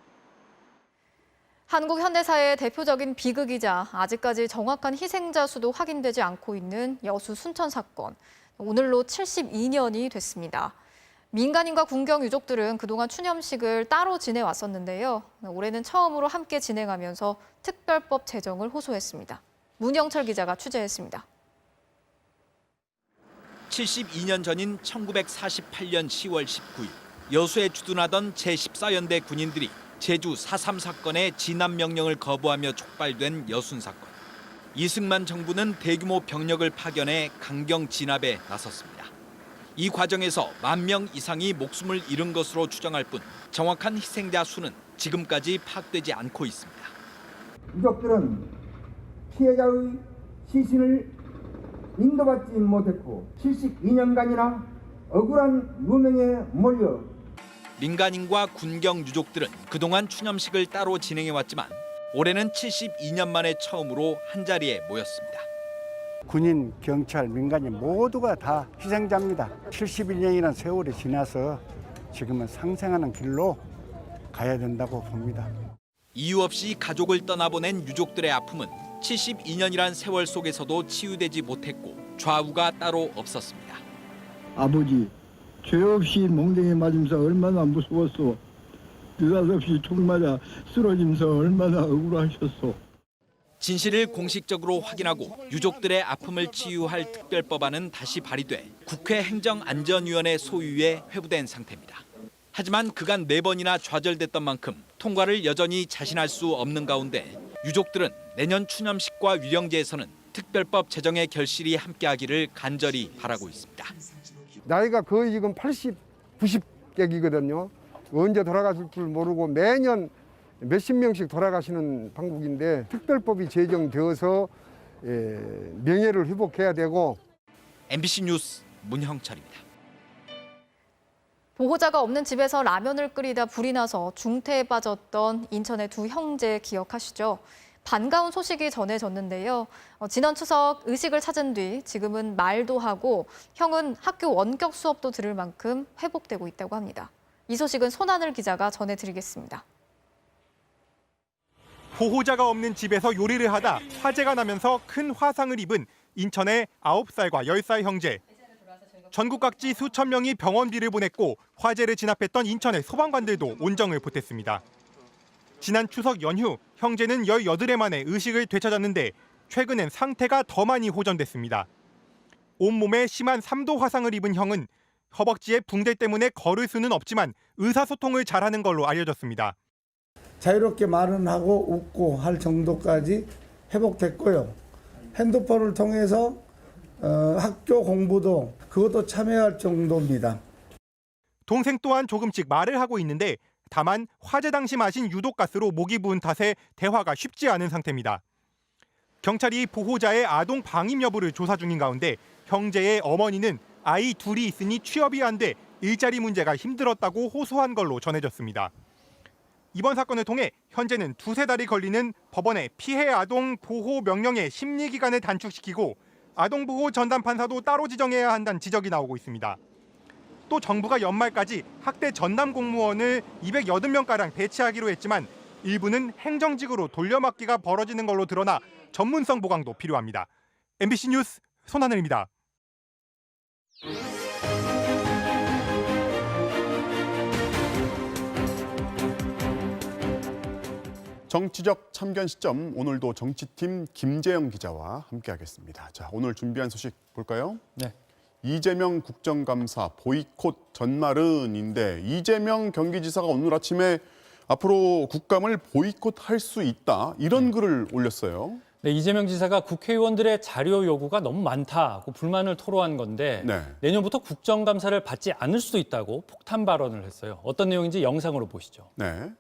한국 현대사의 대표적인 비극이자 아직까지 정확한 희생자 수도 확인되지 않고 있는 여수 순천 사건. 오늘로 72년이 됐습니다. 민간인과 군경 유족들은 그동안 추념식을 따로 지내왔었는데요. 올해는 처음으로 함께 진행하면서 특별법 제정을 호소했습니다. 문영철 기자가 취재했습니다. 72년 전인 1948년 10월 19일 여수에 주둔하던 제14연대 군인들이 제주 4.3 사건의 진압 명령을 거부하며 촉발된 여순 사건. 이승만 정부는 대규모 병력을 파견해 강경 진압에 나섰습니다. 이 과정에서 10,000명 이상이 목숨을 잃은 것으로 추정할 뿐 정확한 희생자 수는 지금까지 파악되지 않고 있습니다. 유족들은 피해자의 시신을 인도받지 못했고 72년간이나 억울한 누명에 몰려 민간인과 군경 유족들은 그동안 추념식을 따로 진행해왔지만 올해는 72년 만에 처음으로 한자리에 모였습니다. 군인, 경찰, 민간인 모두가 다 희생자입니다. 71년이라는 세월이 지나서 지금은 상생하는 길로 가야 된다고 봅니다. 이유 없이 가족을 떠나보낸 유족들의 아픔은 72년이란 세월 속에서도 치유되지 못했고 좌우가 따로 없었습니다. 아버지, 죄 없이 몽둥이 맞으면서 얼마나 무서웠어. 느닷없이 총 맞아 쓰러지면서 얼마나 억울하셨어. 진실을 공식적으로 확인하고 유족들의 아픔을 치유할 특별법안은 다시 발의돼 국회 행정안전위원회 소유에 회부된 상태입니다. 하지만 그간 4번이나 좌절됐던 만큼 통과를 여전히 자신할 수 없는 가운데 유족들은 내년 추념식과 위령제에서는 특별법 제정의 결실이 함께하기를 간절히 바라고 있습니다. 나이가 거의 지금 80, 90객이거든요. 언제 돌아가실 줄 모르고 매년 몇십 명씩 돌아가시는 방국인데 특별법이 제정되어서 명예를 회복해야 되고. MBC 뉴스 문형철입니다. 보호자가 없는 집에서 라면을 끓이다 불이 나서 중태에 빠졌던 인천의 두 형제 기억하시죠? 반가운 소식이 전해졌는데요. 지난 추석 의식을 찾은 뒤 지금은 말도 하고 형은 학교 원격 수업도 들을 만큼 회복되고 있다고 합니다. 이 소식은 손하늘 기자가 전해드리겠습니다. 보호자가 없는 집에서 요리를 하다 화재가 나면서 큰 화상을 입은 인천의 9살과 10살 형제. 전국 각지 수천 명이 병원비를 보냈고 화재를 진압했던 인천의 소방관들도 온정을 보탰습니다. 지난 추석 연휴 형제는 18회 만에 의식을 되찾았는데 최근엔 상태가 더 많이 호전됐습니다. 온몸에 심한 3도 화상을 입은 형은 허벅지에 붕대 때문에 걸을 수는 없지만 의사소통을 잘하는 걸로 알려졌습니다. 자유롭게 말은 하고 웃고 할 정도까지 회복됐고요. 핸드폰을 통해서 학교 공부도 그것도 참여할 정도입니다. 동생 또한 조금씩 말을 하고 있는데 다만 화재 당시 마신 유독가스로 목이 부은 탓에 대화가 쉽지 않은 상태입니다. 경찰이 보호자의 아동 방임 여부를 조사 중인 가운데 형제의 어머니는 아이 둘이 있으니 취업이 안 돼 일자리 문제가 힘들었다고 호소한 걸로 전해졌습니다. 이번 사건을 통해 현재는 2-3달이 걸리는 법원의 피해 아동 보호 명령의 심리 기간을 단축시키고 아동보호 전담 판사도 따로 지정해야 한다는 지적이 나오고 있습니다. 또 정부가 연말까지 학대 전담 공무원을 280명가량 배치하기로 했지만 일부는 행정직으로 돌려막기가 벌어지는 걸로 드러나 전문성 보강도 필요합니다. MBC 뉴스 손하늘입니다. 정치적 참견 시점, 오늘도 정치팀 김재영 기자와 함께하겠습니다. 자, 오늘 준비한 소식 볼까요? 네. 이재명 국정감사 보이콧 전말은인데 이재명 경기지사가 오늘 아침에 앞으로 국감을 보이콧할 수 있다 이런 글을 올렸어요. 네, 이재명 지사가 국회의원들의 자료 요구가 너무 많다고 불만을 토로한 건데 내년부터 국정감사를 받지 않을 수도 있다고 폭탄 발언을 했어요. 어떤 내용인지 영상으로 보시죠. 네.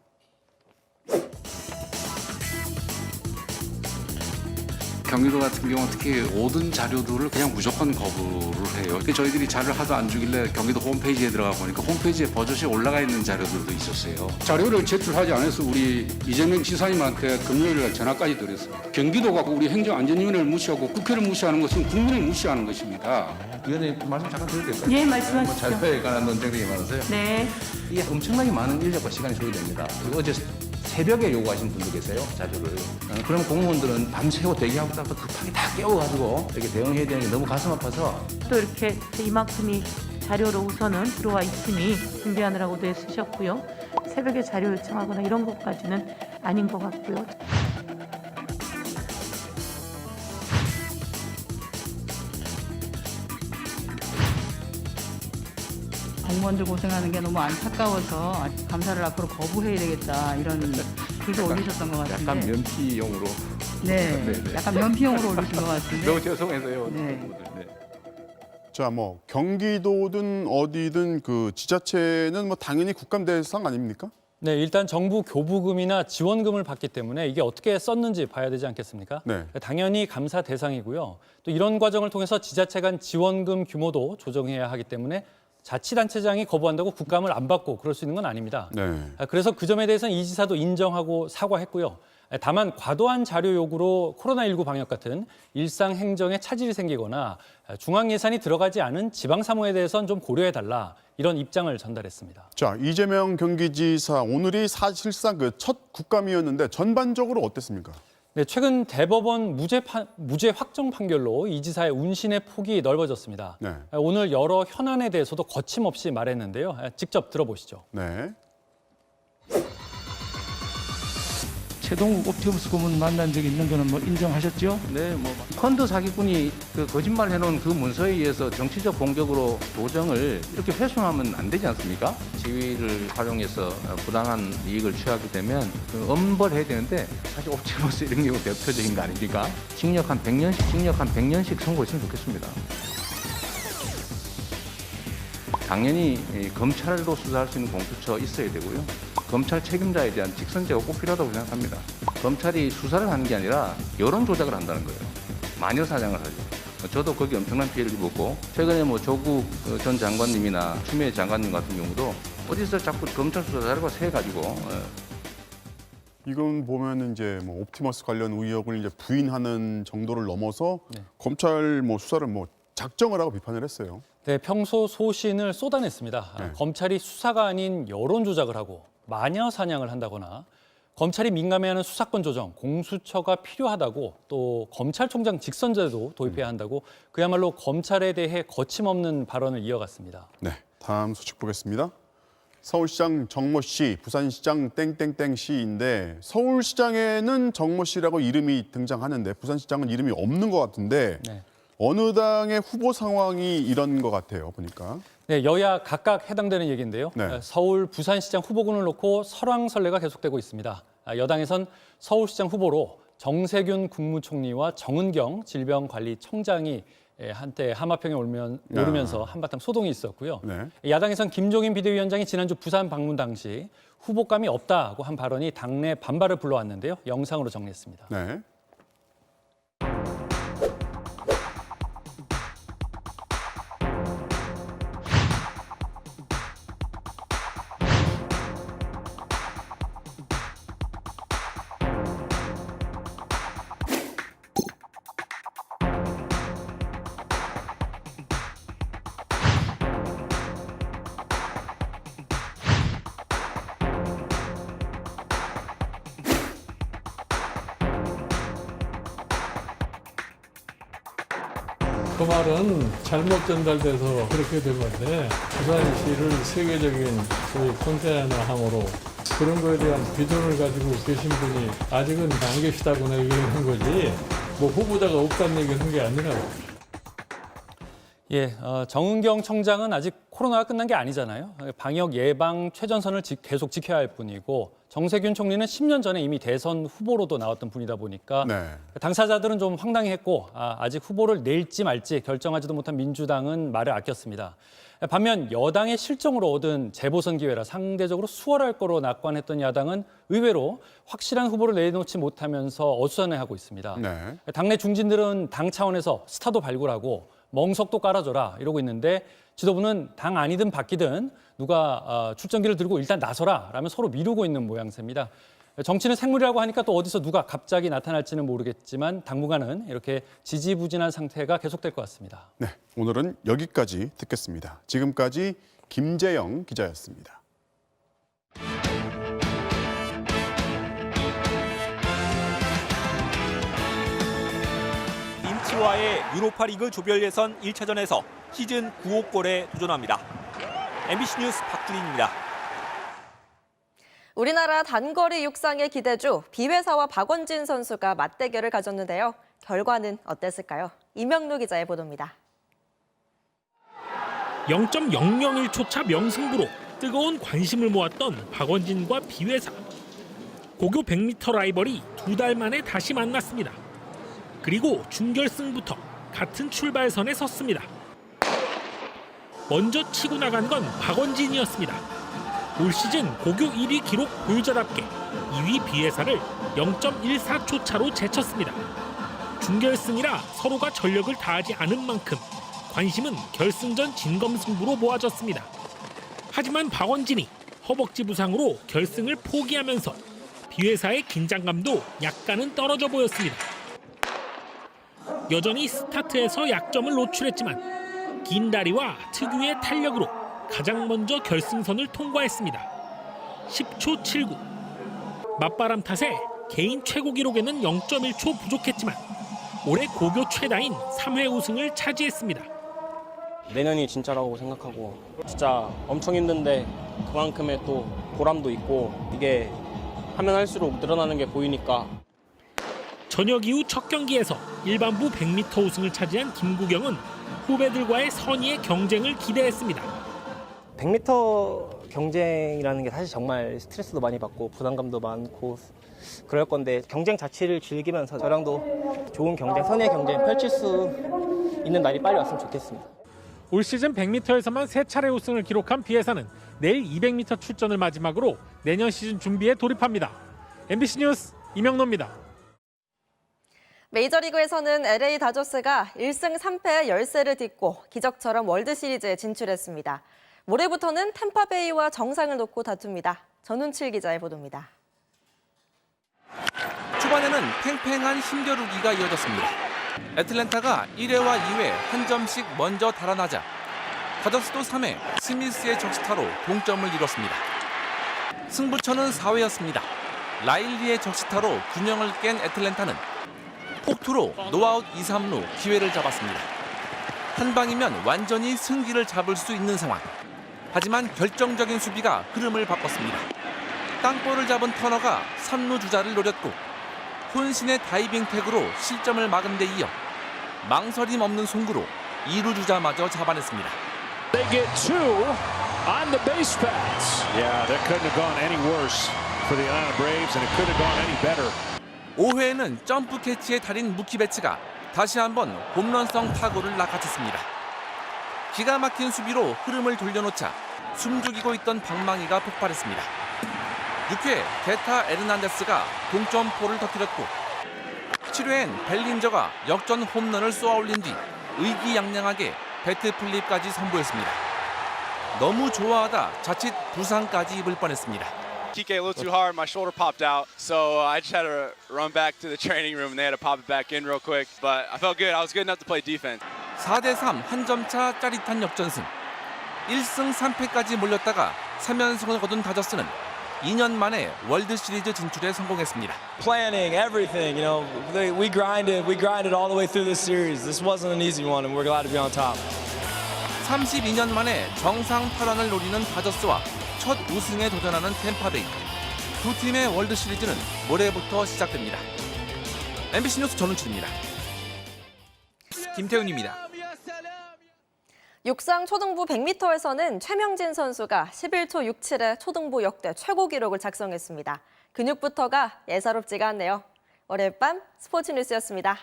경기도 같은 경우는 특히 모든 자료들을 그냥 무조건 거부를 해요. 저희들이 자료를 하도 안 주길래 경기도 홈페이지에 들어가 보니까 홈페이지에 버젓이 올라가 있는 자료들도 있었어요. 자료를 제출하지 않아서 우리 이재명 지사님한테 금요일 날 전화까지 드렸습니다. 경기도가 우리 행정안전위원회를 무시하고 국회를 무시하는 것은 국민을 무시하는 것입니다. 위원님 말씀 잠깐 드려도 될까요? 예, 말씀하시죠. 자료에 관한 논쟁들이 많으세요. 네. 이게 엄청나게 많은 인력과 시간이 소요됩니다. 그리고 어제 새벽에 요구하신 분도 계세요, 자료를. 그러면 공무원들은 밤새워 대기하고 또 급하게 다 깨워가지고 이렇게 대응해야 되는 게 너무 가슴 아파서. 또 이렇게 이만큼이 자료로 우선은 들어와 있으니 준비하느라고도 애쓰셨고요. 새벽에 자료 요청하거나 이런 것까지는 아닌 것 같고요. 공무원들 고생하는 게 너무 안타까워서 감사를 앞으로 거부해야 되겠다 이런 글도 올리셨던 것 같은데. 약간 면피용으로. 네, 약간 면피용으로 올리신 것 같은데. 너무 죄송해서요. 네. 자, 뭐 경기도든 어디든 그 지자체는 뭐 당연히 국감 대상 아닙니까? 네, 일단 정부 교부금이나 지원금을 받기 때문에 이게 어떻게 썼는지 봐야 되지 않겠습니까? 네. 당연히 감사 대상이고요. 또 이런 과정을 통해서 지자체 간 지원금 규모도 조정해야 하기 때문에 자치단체장이 거부한다고 국감을 안 받고 그럴 수 있는 건 아닙니다. 네. 그래서 그 점에 대해서는 이 지사도 인정하고 사과했고요. 다만 과도한 자료 요구로 코로나19 방역 같은 일상 행정에 차질이 생기거나 중앙 예산이 들어가지 않은 지방 사무에 대해서는 좀 고려해달라 이런 입장을 전달했습니다. 자, 이재명 경기지사 오늘이 사실상 그 첫 국감이었는데 전반적으로 어땠습니까? 네, 최근 대법원 무죄 확정 판결로 이 지사의 운신의 폭이 넓어졌습니다. 네. 오늘 여러 현안에 대해서도 거침없이 말했는데요. 직접 들어보시죠. 네. 최동욱 옵티머스 고문 만난 적이 있는 거는 뭐 인정하셨죠? 네, 뭐 펀드 사기꾼이 그 거짓말 해놓은 그 문서에 의해서 정치적 공격으로 도정을 이렇게 훼손하면 안 되지 않습니까? 지위를 활용해서 부당한 이익을 취하게 되면 그 엄벌해야 되는데 사실 옵티머스 이런 경우 대표적인 거 아닙니까? 징역 한 100년씩 선고했으면 좋겠습니다. 당연히 검찰도 수사할 수 있는 공수처 있어야 되고요. 검찰 책임자에 대한 직선제가 꼭 필요하다고 생각합니다. 검찰이 수사를 하는 게 아니라 여론 조작을 한다는 거예요. 마녀 사냥을 하죠. 저도 거기 엄청난 피해를 입었고 최근에 뭐 조국 전 장관님이나 추미애 장관님 같은 경우도 어디서 자꾸 검찰 수사 자료가 새가지고 이건 보면 이제 뭐 옵티머스 관련 의혹을 이제 부인하는 정도를 넘어서 검찰 뭐 수사를 뭐 작정을 하고 비판을 했어요. 네, 평소 소신을 쏟아냈습니다. 네. 검찰이 수사가 아닌 여론 조작을 하고 마녀 사냥을 한다거나 검찰이 민감해하는 수사권 조정, 공수처가 필요하다고 또 검찰총장 직선제도 도입해야 한다고 그야말로 검찰에 대해 거침없는 발언을 이어갔습니다. 네, 다음 소식 보겠습니다. 서울시장 정모 씨, 부산시장 땡땡땡 씨인데 서울시장에는 정모 씨라고 이름이 등장하는데 부산시장은 이름이 없는 것 같은데 네. 어느 당의 후보 상황이 이런 것 같아요, 보니까. 네, 여야 각각 해당되는 얘기인데요. 네. 서울, 부산시장 후보군을 놓고 설왕설래가 계속되고 있습니다. 여당에선 서울시장 후보로 정세균 국무총리와 정은경 질병관리청장이 한때 하마평에 오르면서 한바탕 소동이 있었고요. 네. 야당에선 김종인 비대위원장이 지난주 부산 방문 당시 후보감이 없다고 한 발언이 당내 반발을 불러왔는데요. 영상으로 정리했습니다. 네. 그 말은 잘못 전달돼서 그렇게 된 건데 부산시를 세계적인 소위 콘테이너항으로 그런 거에 대한 비전을 가지고 계신 분이 아직은 안 계시다고나 얘기하는 거지 뭐 후보자가 없다는 얘기를 한 게 아니라. 예, 정은경 청장은 아직 코로나가 끝난 게 아니잖아요. 방역 예방 최전선을 계속 지켜야 할 뿐이고 정세균 총리는 10년 전에 이미 대선 후보로도 나왔던 분이다 보니까 당사자들은 좀 황당해했고 아직 후보를 낼지 말지 결정하지도 못한 민주당은 말을 아꼈습니다. 반면 여당의 실정으로 얻은 재보선 기회라 상대적으로 수월할 거로 낙관했던 야당은 의외로 확실한 후보를 내놓지 못하면서 어수선해하고 있습니다. 네. 당내 중진들은 당 차원에서 스타도 발굴하고 멍석도 깔아줘라 이러고 있는데 지도부는 당 아니든 바뀌든 누가 출정기를 들고 일단 나서라 라면 서로 미루고 있는 모양새입니다. 정치는 생물이라고 하니까 또 어디서 누가 갑자기 나타날지는 모르겠지만 당분간은 이렇게 지지부진한 상태가 계속될 것 같습니다. 네, 오늘은 여기까지 듣겠습니다. 지금까지 김재영 기자였습니다. 인치와의 유로파리그 조별 예선 1차전에서 시즌 9호 골에 도전합니다. MBC 뉴스 박준인입니다. 우리나라 단거리 육상의 기대주 비회사와 박원진 선수가 맞대결을 가졌는데요. 결과는 어땠을까요? 이명루 기자의 보도입니다. 0.001초 차 명승부로 뜨거운 관심을 모았던 박원진과 비회사. 고교 100m 라이벌이 2달 만에 다시 만났습니다. 그리고 준결승부터 같은 출발선에 섰습니다. 먼저 치고 나간 건 박원진이었습니다. 올 시즌 고교 1위 기록 보유자답게 2위 비회사를 0.14초 차로 제쳤습니다. 준결승이라 서로가 전력을 다하지 않은 만큼 관심은 결승전 진검승부로 모아졌습니다. 하지만 박원진이 허벅지 부상으로 결승을 포기하면서 비회사의 긴장감도 약간은 떨어져 보였습니다. 여전히 스타트에서 약점을 노출했지만 긴 다리와 특유의 탄력으로 가장 먼저 결승선을 통과했습니다. 10초 79. 맞바람 탓에 개인 최고 기록에는 0.1초 부족했지만 올해 고교 최다인 3회 우승을 차지했습니다. 내년이 진짜라고 생각하고 진짜 엄청 힘든데 그만큼의 또 보람도 있고 이게 하면 할수록 늘어나는 게 보이니까. 저녁 이후 첫 경기에서 일반부 100m 우승을 차지한 김구경은 후배들과의 선의의 경쟁을 기대했습니다. 100m 경쟁이라는 게 사실 정말 스트레스도 많이 받고 부담감도 많고 그럴 건데 경쟁 자체를 즐기면서 저랑도 좋은 경쟁, 선의의 경쟁 펼칠 수 있는 날이 빨리 왔으면 좋겠습니다. 올 시즌 100m에서만 3차례 우승을 기록한 비회사는 내일 200m 출전을 마지막으로 내년 시즌 준비에 돌입합니다. MBC 뉴스 이명노입니다. 메이저리그에서는 LA 다저스가 1승 3패의 열세를 딛고 기적처럼 월드시리즈에 진출했습니다. 모레부터는 템파베이와 정상을 놓고 다툽니다. 전운칠 기자의 보도입니다. 초반에는 팽팽한 힘겨루기가 이어졌습니다. 애틀랜타가 1회와 2회 한 점씩 먼저 달아나자 다저스도 3회 스미스의 적시타로 동점을 이뤘습니다. 승부처는 4회였습니다. 라일리의 적시타로 균형을 깬 애틀랜타는 폭투로 노아웃 2, 3루 기회를 잡았습니다. 한 방이면 완전히 승기를 잡을 수 있는 상황. 하지만 결정적인 수비가 흐름을 바꿨습니다. 땅볼을 잡은 터너가 3루 주자를 노렸고 혼신의 다이빙 태그로 실점을 막은 데 이어 망설임 없는 송구로 2루 주자마저 잡아냈습니다. They get two on the base paths. Yeah, that couldn't have gone any worse for the Atlanta Braves, and it couldn't have gone any better. 5회에는 점프 캐치의 달인 무키 베츠가 다시 한번 홈런성 타구를 낚아챘습니다. 기가 막힌 수비로 흐름을 돌려놓자 숨죽이고 있던 방망이가 폭발했습니다. 6회 게타 에르난데스가 동점포를 터뜨렸고 7회엔 벨린저가 역전 홈런을 쏘아올린 뒤 의기양양하게 배트 플립까지 선보였습니다. 너무 좋아하다 자칫 부상까지 입을 뻔했습니다. Kick a little too hard, my shoulder popped out, so I just had to run back to the training room and they had to pop it back in real quick. But I felt good. I was good enough to play defense. 4대3 한 점 차 짜릿한 역전승. 1승 3패까지 몰렸다가 3연승을 거둔 다저스는 2년 만에 월드 시리즈 진출에 성공했습니다. Planning everything, you know, we grinded all the way through this series. This wasn't an easy one, and we're glad to be on top. 32년 만에 정상 탈환을 노리는 다저스와 첫 우승에 도전하는 템파베이. 두 팀의 월드 시리즈는 모레부터 시작됩니다. MBC 뉴스 전운칠입니다. 김태훈입니다. 육상 초등부 100m에서는 최명진 선수가 11초 67의 초등부 역대 최고 기록을 작성했습니다. 근육부터가 예사롭지가 않네요. 월요일 밤 스포츠 뉴스였습니다.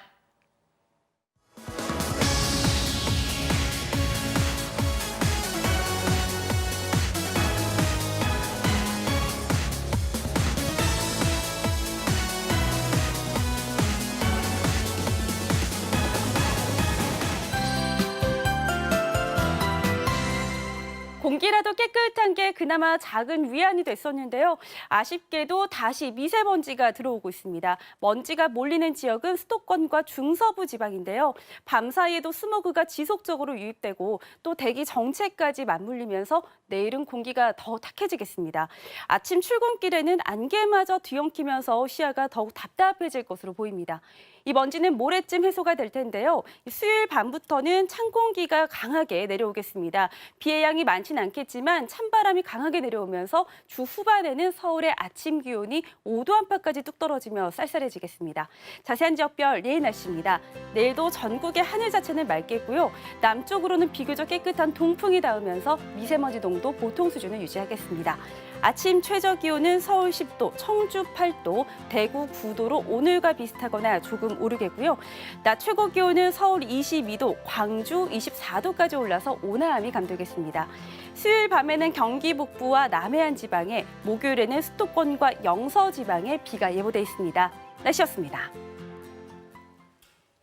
공기라도 깨끗한 게 그나마 작은 위안이 됐었는데요. 아쉽게도 다시 미세먼지가 들어오고 있습니다. 먼지가 몰리는 지역은 수도권과 중서부 지방인데요. 밤사이에도 스모그가 지속적으로 유입되고 또 대기 정체까지 맞물리면서 내일은 공기가 더 탁해지겠습니다. 아침 출근길에는 안개마저 뒤엉키면서 시야가 더욱 답답해질 것으로 보입니다. 이 먼지는 모레쯤 해소가 될 텐데요. 수요일 밤부터는 찬 공기가 강하게 내려오겠습니다. 비의 양이 많지는 않겠지만 찬바람이 강하게 내려오면서 주 후반에는 서울의 아침 기온이 5도 안팎까지 뚝 떨어지며 쌀쌀해지겠습니다. 자세한 지역별 내일 날씨입니다. 내일도 전국의 하늘 자체는 맑겠고요. 남쪽으로는 비교적 깨끗한 동풍이 닿으면서 미세먼지 농도 보통 수준을 유지하겠습니다. 아침 최저 기온은 서울 10도, 청주 8도, 대구 9도로 오늘과 비슷하거나 조금 조금 오르겠고요. 낮 최고 기온은 서울 22도, 광주 24도까지 올라서 온화함이 감돌겠습니다. 수요일 밤에는 경기 북부와 남해안 지방에, 목요일에는 수도권과 영서 지방에 비가 예보돼 있습니다. 날씨였습니다.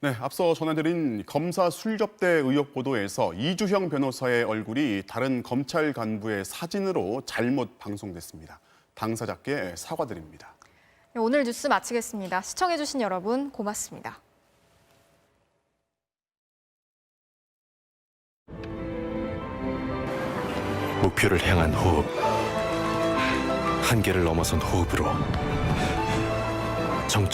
네, 앞서 전해드린 검사 술접대 의혹 보도에서 이주형 변호사의 얼굴이 다른 검찰 간부의 사진으로 잘못 방송됐습니다. 당사자께 사과드립니다. 네, 오늘 뉴스 마치겠습니다. 시청해주신 여러분 고맙습니다. 목표를 향한 호흡, 한계를 넘어선 호흡으로 정점